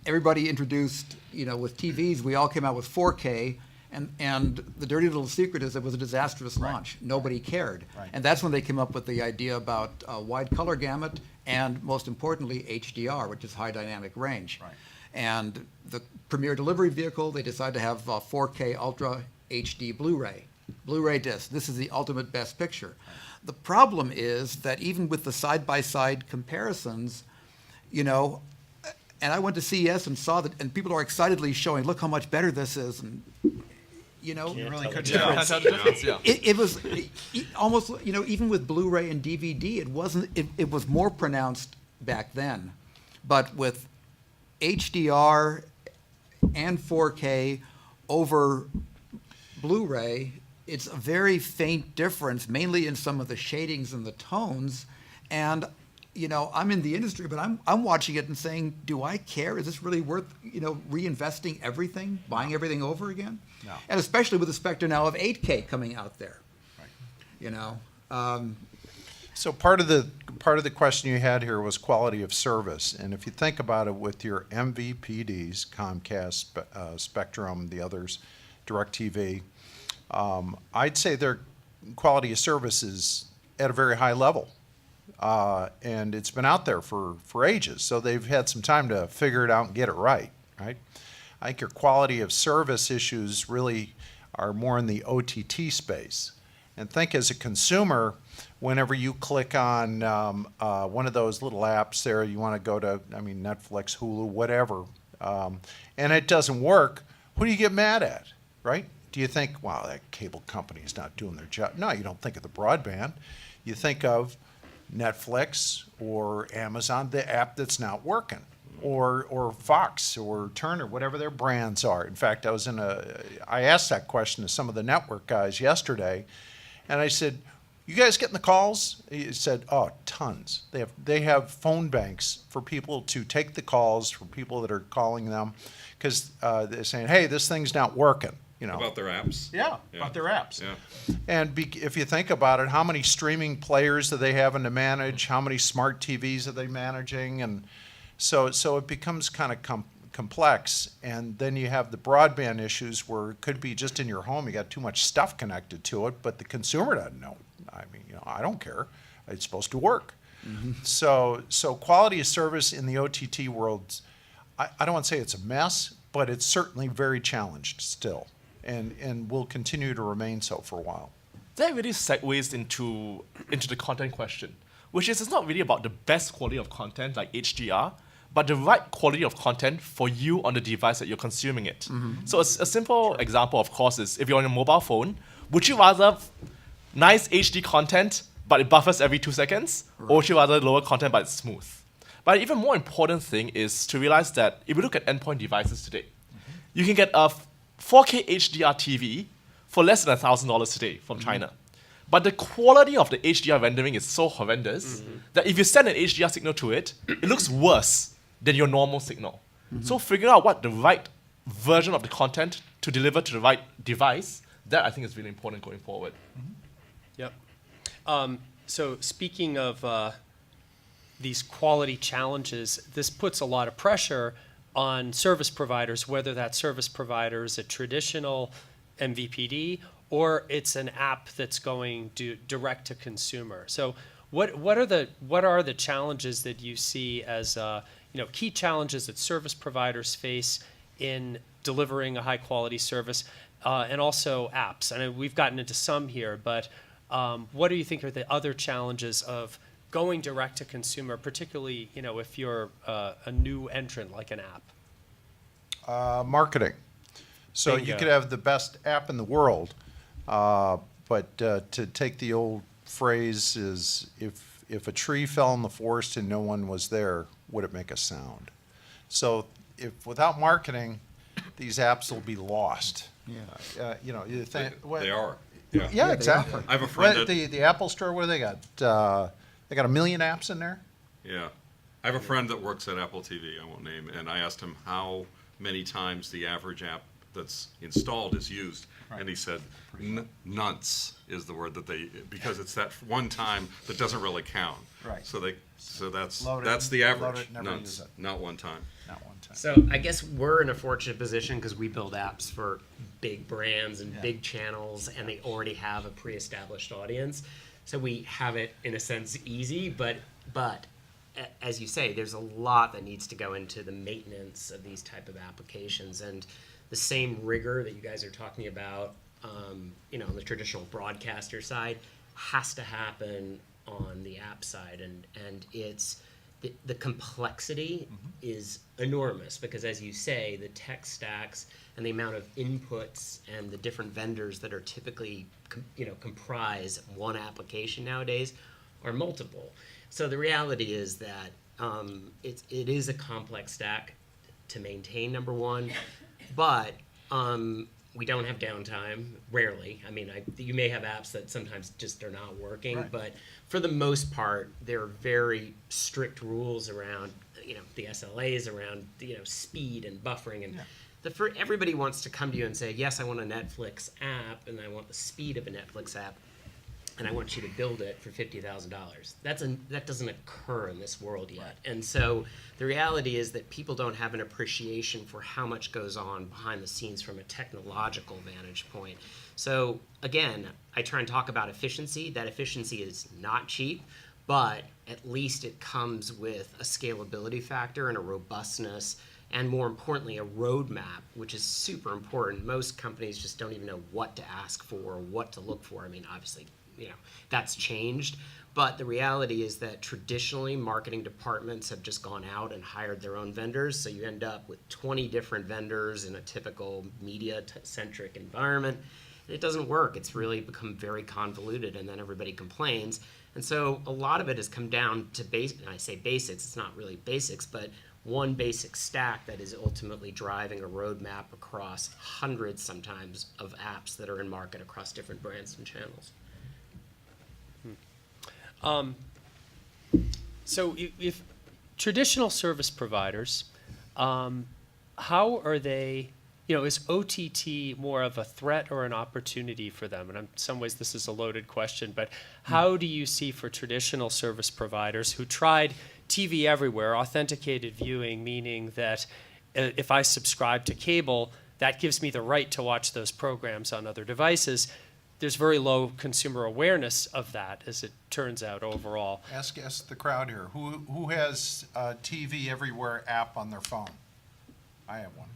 everybody introduced, with TVs, we all came out with 4K, and the dirty little secret is it was a disastrous launch. Nobody cared. Right. And that's when they came up with the idea about wide color gamut and, most importantly, HDR, which is high dynamic range. Right. And the premier delivery vehicle, they decided to have 4K Ultra HD Blu-ray disc. This is the ultimate best picture. The problem is that even with the side-by-side comparisons, and I went to CES and saw that, and people are excitedly showing, look how much better this is. And you know, You really could Yeah. tell. Can't tell the difference, yeah. it was almost, you know, even with Blu-ray and DVD, it wasn't, it was more pronounced back then. But with HDR and 4K over Blu-ray, it's a very faint difference, mainly in some of the shadings and the tones. And, you know, I'm in the industry, but I'm watching it and saying, do I care? Is this really worth, you know, reinvesting everything, buying everything over again? No. And especially with the specter now of 8K coming out there, Right. you know? So part of the question you had here was quality of service, and if you think about it with your MVPDs, Comcast, Spectrum, the others, DirecTV, I'd say their quality of service is at a very high level, and it's been out there for ages. So they've had some time to figure it out and get it right. Right? I think your quality of service issues really are more in the OTT space. And think as a consumer, whenever you click on one of those little apps there, you want to go to, I mean, Netflix, Hulu, whatever, and it doesn't work, who do you get mad at, right? Do you think, wow, that cable company is not doing their job? No, you don't think of the broadband. You think of Netflix or Amazon, the app that's not working, or Fox or Turner, whatever their brands are. In fact, I asked that question to some of the network guys yesterday, and I said, you guys getting the calls? He said, oh, tons. They have phone banks for people to take the calls for people that are calling them because they're saying, hey, this thing's not working. You know, About their apps? yeah, Yeah. about their apps. Yeah. And if you think about it, how many streaming players are they having to manage? How many smart TVs are they managing? And so it becomes kind of complex. And then you have the broadband issues where it could be just in your home. You got too much stuff connected to it, but the consumer doesn't know. I mean, you know, I don't care. It's supposed to work. So quality of service in the OTT world, I don't want to say it's a mess, but it's certainly very challenged still, and will continue to remain so for a while. That really segues into the content question, which is it's not really about the best quality of content like HDR, but the right quality of content for you on the device that you're consuming it. So a simple example, of course, is if you're on a mobile phone, would you rather nice HD content, but it buffers every 2 seconds, or would you rather lower content, but it's smooth? But an even more important thing is to realize that if we look at endpoint devices today, you can get a 4K HDR TV for less than $1,000 today from China. But the quality of the HDR rendering is so horrendous that if you send an HDR signal to it, it looks worse than your normal signal. So figuring out what the right version of the content to deliver to the right device, that I think is really important going forward. Yep. So speaking of these quality challenges, this puts a lot of pressure on service providers, whether that service provider is a traditional MVPD or it's an app that's going direct to consumer. So what are the challenges that you see as key challenges that service providers face in delivering a high quality service, and also apps? I know we've gotten into some here, but what do you think are the other challenges of going direct to consumer, particularly if you're a new entrant like an app? Marketing. So you Bingo. could have the best app in the world, but to take the old phrase is if a tree fell in the forest and no one was there, would it make a sound? So if without marketing, these apps will be lost. Yeah. You think They are. Yeah. Yeah, exactly. I have a friend What, that- the Apple Store. What do they got? They got 1 million apps in there. Yeah. I have a friend that works at Apple TV, I won't name, and I asked him how many times the average app that's installed is used. And he said, nunts is the word that because it's that one time that doesn't really count. Right. So that's Load it, that's the load average. it, never Nunts, use it. not one time. Not one time. So I guess we're in a fortunate position because we build apps for big brands and big channels, and they already have a pre-established audience. So we have it in a sense easy, but as you say, there's a lot that needs to go into the maintenance of these type of applications, and the same rigor that you guys are talking about, on the traditional broadcaster side, has to happen on the app side, and it's the complexity is enormous because, as you say, the tech stacks and the amount of inputs and the different vendors that are typically comprise one application nowadays are multiple. So the reality is that it is a complex stack to maintain, number one, but we don't have downtime, rarely. I mean, you may have apps that sometimes just are not working, but for the most part, there are very strict rules around, the SLAs around, speed and buffering. And everybody wants to come to you and say, yes, I want a Netflix app, and I want the speed of a Netflix app, and I want you to build it for $50,000. That doesn't occur in this world yet. And so the reality is that people don't have an appreciation for how much goes on behind the scenes from a technological vantage point. So again, I try and talk about efficiency. That efficiency is not cheap, but at least it comes with a scalability factor and a robustness, and more importantly, a roadmap, which is super important. Most companies just don't even know what to ask for or what to look for. I mean, obviously, that's changed. But the reality is that traditionally marketing departments have just gone out and hired their own vendors. So you end up with 20 different vendors in a typical media-centric environment. And it doesn't work. It's really become very convoluted, and then everybody complains. And so a lot of it has come down to and I say basics, it's not really basics, but one basic stack that is ultimately driving a roadmap across hundreds sometimes of apps that are in market across different brands and channels. So if traditional service providers, how are they, is OTT more of a threat or an opportunity for them? And in some ways this is a loaded question, but how do you see for traditional service providers who tried TV everywhere, authenticated viewing, meaning that if I subscribe to cable, that gives me the right to watch those programs on other devices. There's very low consumer awareness of that, as it turns out, overall. Ask the crowd here. Who has a TV Everywhere app on their phone? I have one.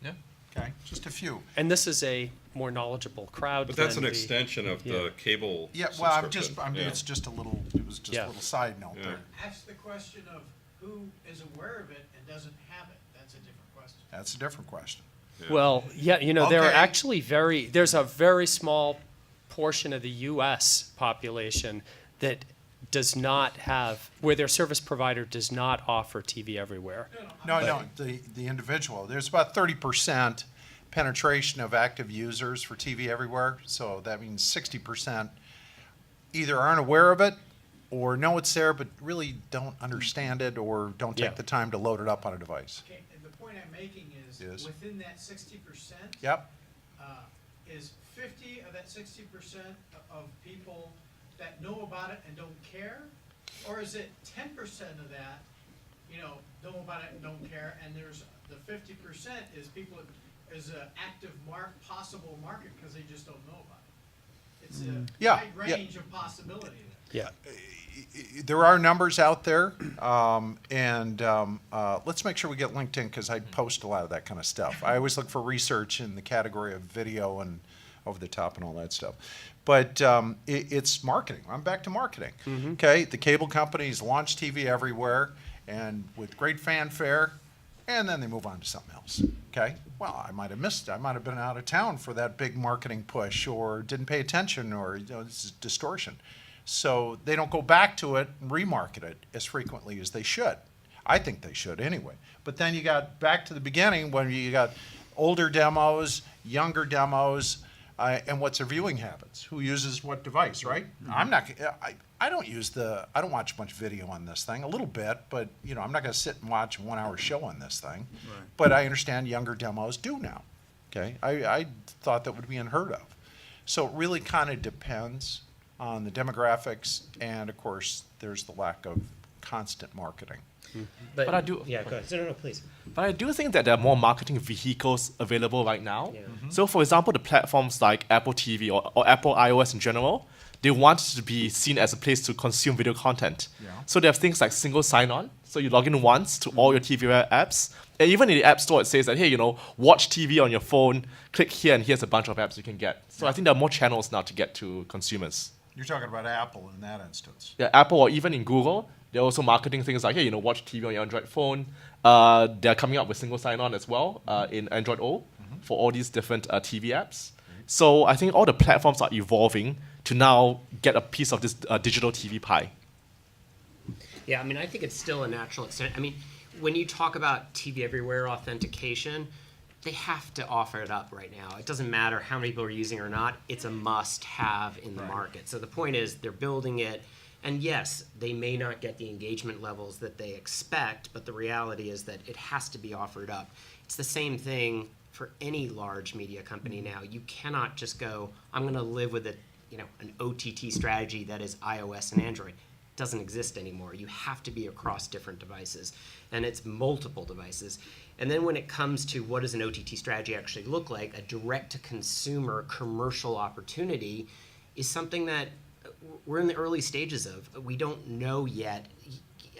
Yeah. Okay, just a few. And this is a more knowledgeable crowd. But that's than an the- extension of the cable Yeah, well, subscription. it's just a little, it was just Yeah. a little side note Yeah. there. Ask the question of who is aware of it and doesn't have it. That's a different question. That's a different question. Well, yeah, there are Okay. actually there's a very small portion of the U.S. population that does not have, where their service provider does not offer TV everywhere. No, the individual. There's about 30% penetration of active users for TV Everywhere, so that means 60% either aren't aware of it or know it's there but really don't understand it or don't take Yeah. the time to load it up on a device. Okay, and the point I'm making is, Yes. within that 60%, Yep. is 50 of that 60% of people that know about it and don't care? Or is it 10% of that, know about it and don't care, and there's the 50% is people, is an active possible market because they just don't know about it? It's a Yeah, wide yeah. range of possibility there. Yeah. There are numbers out there, and let's make sure we get LinkedIn because I post a lot of that kind of stuff. I always look for research in the category of video and over the top and all that stuff. But it's marketing. I'm back to marketing. Okay, the cable companies launch TV Everywhere, and with great fanfare, and then they move on to something else. Okay, well, I might have missed it. I might have been out of town for that big marketing push, or didn't pay attention, or this is distortion. So they don't go back to it and remarket it as frequently as they should. I think they should anyway. But then you got back to the beginning when you got older demos, younger demos, and what's their viewing habits? Who uses what device, right? I'm not. I don't watch a bunch of video on this thing. A little bit, but I'm not going to sit and watch a 1 hour show on this thing. Right. But I understand younger demos do now. Okay, I thought that would be unheard of. So it really kind of depends on the demographics, and of course, there's the lack of constant marketing. But I do- Yeah, go ahead. No, please. But I do think that there are more marketing vehicles available right now. Yeah. So, for example, the platforms like Apple TV or Apple iOS in general, they want it to be seen as a place to consume video content. Yeah. So they have things like single sign-on. So you log in once to all your TV apps. And even in the App Store, it says that, hey, watch TV on your phone, click here, and here's a bunch of apps you can get. So I think there are more channels now to get to consumers. You're talking about Apple in that instance. Yeah, Apple or even in Google, They're also marketing things like, hey, watch TV on your Android phone. They're coming up with single sign-on as well in Android O for all these different TV apps. So I think all the platforms are evolving to now get a piece of this digital TV pie. Yeah, I mean, I think it's still a natural extent. I mean, when you talk about TV everywhere authentication, they have to offer it up right now. It doesn't matter how many people are using it or not. It's a must-have in the market. So the point is they're building it. And yes, they may not get the engagement levels that they expect, but the reality is that it has to be offered up. It's the same thing for any large media company now. You cannot just go, I'm going to live with an OTT strategy that is iOS and Android. It doesn't exist anymore. You have to be across different devices, and it's multiple devices. And then when it comes to what does an OTT strategy actually look like, a direct-to-consumer commercial opportunity is something that we're in the early stages of. We don't know yet.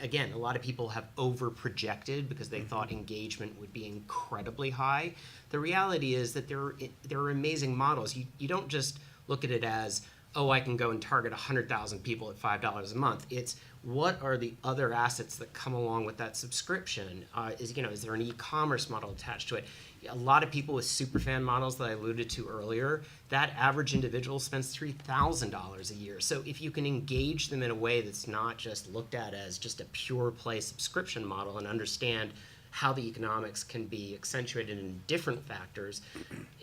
Again, a lot of people have over-projected because they thought engagement would be incredibly high. The reality is that there are amazing models. You don't just look at it as, oh, I can go and target 100,000 people at $5 a month. It's what are the other assets that come along with that subscription? Is there an e-commerce model attached to it? A lot of people with superfan models that I alluded to earlier, that average individual spends $3,000 a year. So if you can engage them in a way that's not just looked at as just a pure play subscription model and understand how the economics can be accentuated in different factors,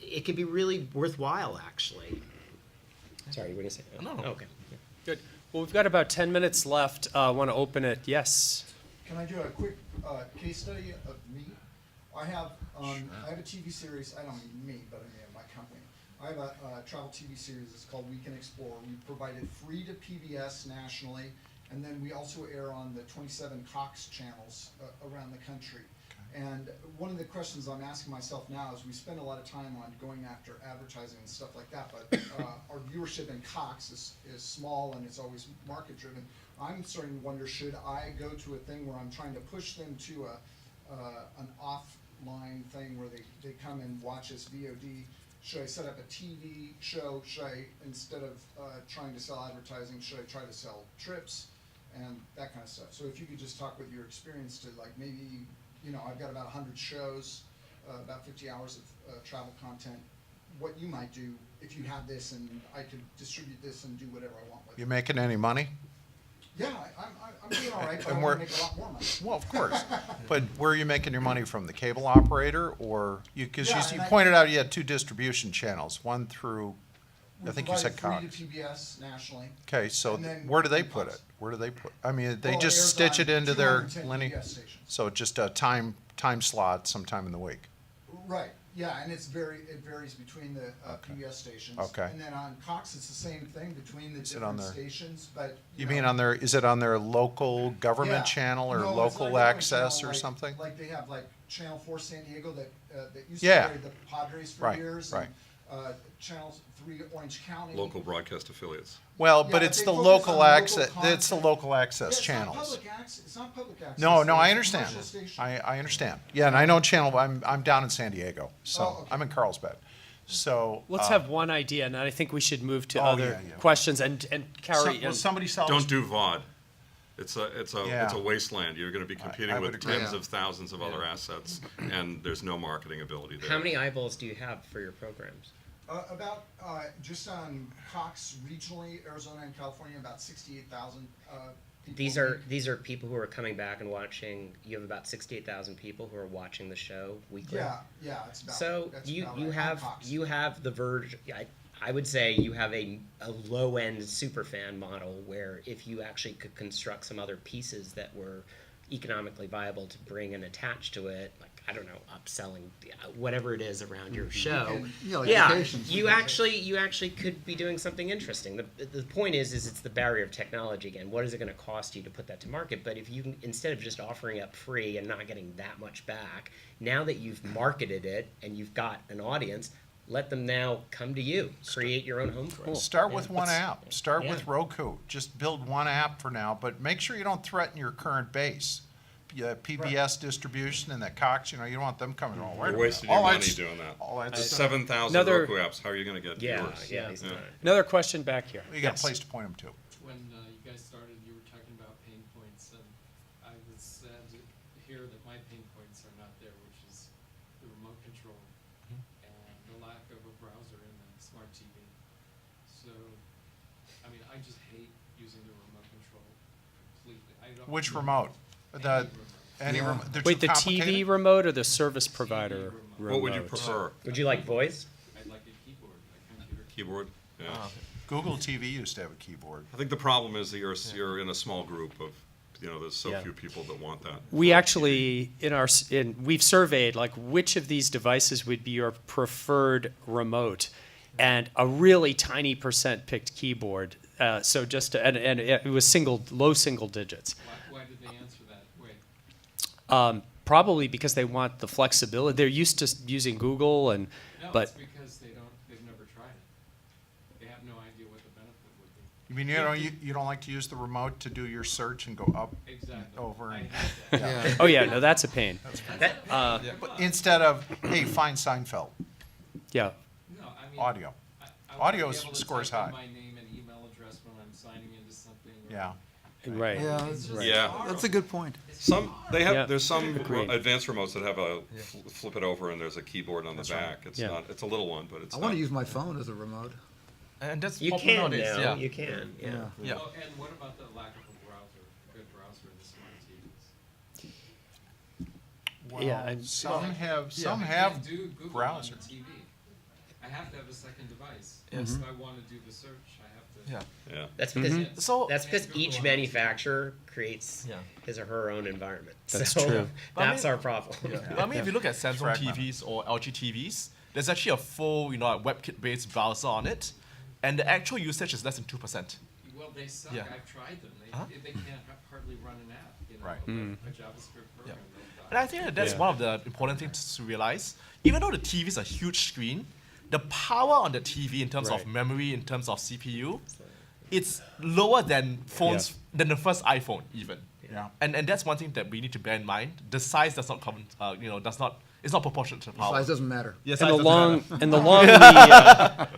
it can be really worthwhile, actually. Sorry, you were going to say? No. Okay. Good. Well, we've got about 10 minutes left. Want to open it? Yes. Can I do a quick case study of me? I have a TV series. I don't mean me, but I mean my company. I have a travel TV series. It's called We Can Explore. We provide it free to PBS nationally, and then we also air on the 27 Cox channels around the country. And one of the questions I'm asking myself now is we spend a lot of time on going after advertising and stuff like that, but our viewership in Cox is small and it's always market driven. I'm starting to wonder, should I go to a thing where I'm trying to push them to an offline thing where they come and watch us VOD? Should I set up a TV show? Should I, instead of trying to sell advertising, should I try to sell trips and that kind of stuff? So if you could just talk with your experience to maybe, I've got about 100 shows, about 50 hours of travel content. What you might do if you had this and I could distribute this and do whatever I want with it. You making any money? Yeah, I'm doing all right, but And I we're- want to make a lot more money. Well, of course. But where are you making your money from? The cable operator or because Yeah, you and I- pointed out you had 2 distribution channels, one through, We I think you said provide it Cox. free to PBS nationally. Okay, so And then where do they Cox. put it? Where do they put? I mean, they Well, it just airs stitch on it into their 210 linear. PBS stations. So just a time slot sometime in the week. Right, yeah, and it varies between the PBS stations. Okay. And then on Cox, it's the same thing between the Is it on different there? stations, but. You know, mean on their, is it on their local yeah. government channel or No, it's local like they have a access channel or like- something? Like they have Channel 4 San Diego that used to Yeah. carry the Padres for Right, years. right. And Channel 3 Orange County. Local broadcast affiliates. Well, Yeah, but but it's they the focus local on access, local it's the content. local Yeah, access it's not channels. it's not public access. No, I it's understand. commercial station. I understand. Yeah, and I know channel, I'm down in San Diego, so Oh, okay. I'm in Carlsbad. So. Let's have one idea, and then I think we should move to Oh, other yeah. questions. And Carrie, Will somebody sell Don't do VOD. It's Yeah. a wasteland. You're going to be competing I would with agree. tens of thousands of other assets, and there's no marketing ability there. How many eyeballs do you have for your programs? About, just on Cox regionally, Arizona and California, about 68,000 people. These are people who are coming back and watching. You have about 68,000 people who are watching the show weekly. Yeah, it's about. So that's you about you right, on have Cox. you have the verge. I would say you have a low end superfan model where if you actually could construct some other pieces that were economically viable to bring and attach to it, like I don't know, upselling, whatever it is around your show. And, like Yeah, vacations. you actually could be doing something interesting. The point is it's the barrier of technology again. What is it going to cost you to put that to market? But if you can, instead of just offering up free and not getting that much back, now that you've marketed it and you've got an audience, let them now come to you. Create your own home for it. Start with one app. Start Yeah. with Roku. Just build one app for now, but make sure you don't threaten your current base. PBS distribution and that Cox, you don't want them coming. Oh, wait a You're minute. wasting your All money that's- doing that. all that's- There's 7,000 Another- Roku apps. How are you going to get Yeah, viewers? yeah, he's not. another question back here. You got Yes. a place to point them to. When you guys started, you were talking about pain points of here that my pain points are not there, which is the remote control and the lack of a browser in the smart TV. So, I mean, I just hate using the remote control completely. I don't. Which remote? Any Yeah. remote? They're Wait, too the TV complicated? remote or the service provider remote? What would you prefer? Would you like voice? I'd like a keyboard, a computer. Keyboard? Yeah. Google TV used to have a keyboard. I think the problem is that you're in a small group of, there's so Yeah. few people that want that. We actually, we've surveyed, like, which of these devices would be your preferred remote? And a really tiny percent picked keyboard. So and it was low single digits. Why did they answer that way? Probably because they want the flexibility. They're used to using Google No, but it's because they've never tried it. They have no idea what the benefit would be. You mean, you don't like to use the remote to do your search and go up Exactly. over I and hate that. Yeah. oh yeah, no, that's a pain. but instead of, hey, find Seinfeld, Yeah. No, I mean. audio. I wanna Audio be able to scores type in high. my name and email address when I'm signing into something. or- Yeah. Right. Yeah, that's, Yeah. that's a good point. Yeah. There's some Agreed. advanced remotes that have flip it over and there's a keyboard on the back. It's Yeah. not, it's a little one, but it's I not. want to use my phone as a remote. And that's You popular can nowadays. now. Yeah. You can. Yeah. Yeah. Oh, and what about the lack of a browser, a good browser in the smart TVs? Well, Yeah, and- some have I have can't do Google browser. on the TV. I have to have a second device. Yes. If I want to do the search, I have to. Yeah. Yeah. That's because So that's because each manufacturer creates Yeah. his or her own environment. That's so true. But I That's mean- our problem. I mean, if you look at Samsung Fragmented. TVs or LG TVs, there's actually a full, WebKit-based browser on it, and the actual usage is less than 2%. Well, they suck. Yeah. I've tried them. Huh? They can't hardly run an app. Right. A JavaScript program. they'll And I think that that's Yeah. one of the important things to realize. Even though the TV is a huge screen, the power on the TV in terms Right. of memory, in terms of CPU, it's lower than phones than the first iPhone even. Yeah. And that's one thing that we need to bear in mind. The size does not it's not proportionate to the power. Size doesn't matter. Yeah, And size the doesn't long matter. and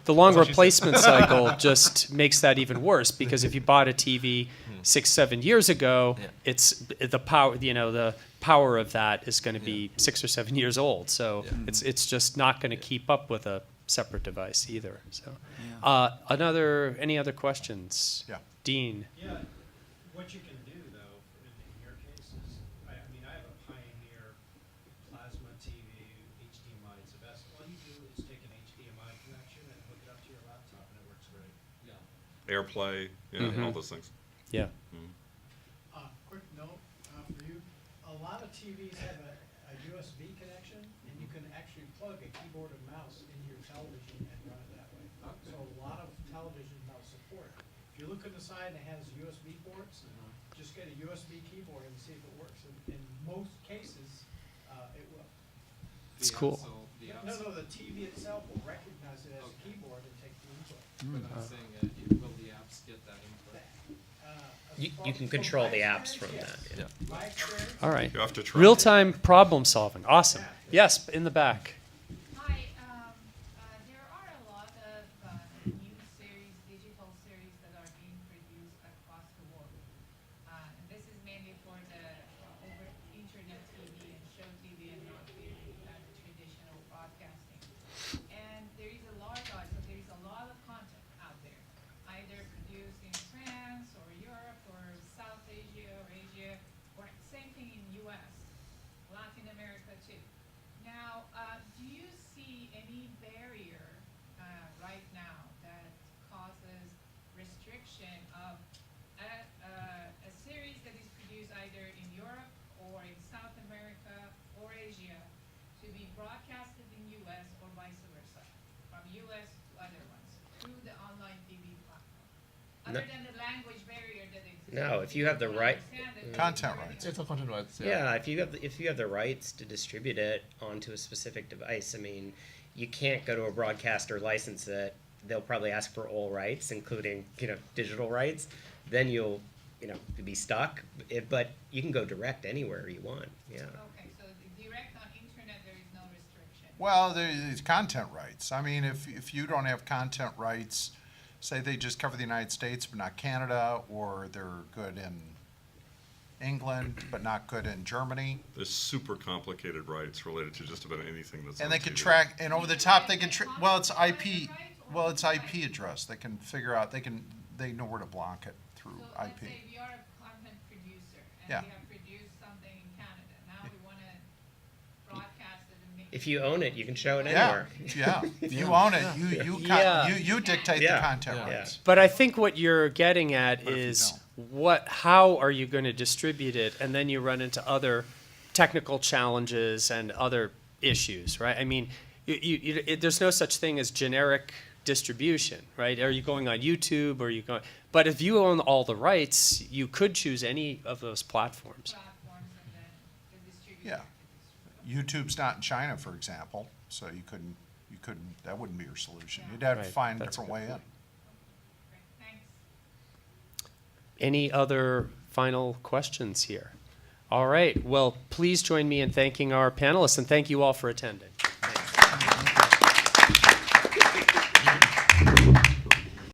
the long replacement cycle just makes that even worse because if you bought a TV 6-7 years ago, Yeah. it's the power the power of that is going to be 6 or 7 years old. So Yeah. it's just not going to keep up with a separate device either. So any other questions? Yeah. Dean. Yeah, what you can do though, in your case is, I mean, I have a Pioneer plasma TV, HDMI, it's the best. All you do is take an HDMI connection and hook it up to your laptop and it works great. Yeah. AirPlay, all those things. Yeah. Quick note for you, a lot of TVs have a USB connection and you can actually plug a keyboard and mouse into your television and run it that way. So a lot of televisions now support it. If you look on the side and it has USB ports, just get a USB keyboard and see if it works. In most cases, it will. It's The cool. apps will- the No, apps- no, the TV itself will recognize it as a keyboard and take the input. But I'm saying, will the apps get that input? You can control the apps from that. Yeah. My experience, All right. You have to try. Real-time problem solving. Awesome. Yes, in the back. Hi, there are a lot of new series, digital series that are being produced across the world. And this is mainly for the over internet TV and show TV and not the traditional broadcasting. And there is a lot of content out there, either produced in France or Europe or South Asia or Asia, or same thing in U.S., Latin America too. Now, do you see any barrier right now that causes restriction of a series that is produced either in Europe or in South America or Asia to be broadcasted in U.S. or vice versa, from U.S. to other ones, through the online TV platform? Other than the language barrier that exists. No, if you have the right- Content rights. It's a content rights. Yeah, if you have the rights to distribute it onto a specific device, I mean, you can't go to a broadcaster, license it. They'll probably ask for all rights, including digital rights. Then you'll be stuck. But you can go direct anywhere you want. Yeah. Okay, so the direct on internet, there is no restriction. Well, there's content rights. I mean, if you don't have content rights, say they just cover the United States but not Canada, or they're good in England, but not good in Germany. There's super complicated rights related to just about anything that's And on they can TV. track, and over the top, they can, well, it's IP, well, it's IP address. They can figure out, they know where to block it through So let's IP. say we are a content producer Yeah. and we have produced something in Canada. Now we want to broadcast it and make. If you own it, you can show it Yeah, anywhere. yeah. If you own it, Yeah. you dictate the Yeah. content Yeah. rights. But I think what you're getting at What if you is don't? how are you going to distribute it, and then you run into other technical challenges and other issues, right? I mean, there's no such thing as generic distribution, right? Are you going on YouTube, or are you going? But if you own all the rights, you could choose any of those platforms. Platforms and then the distributor. Yeah. YouTube's not in China, for example, so you couldn't, that wouldn't be your solution. You'd have to Right, find a that's a different good way in. point. Great, thanks. Any other final questions here? All right. Well, please join me in thanking our panelists, and thank you all for attending. Thanks.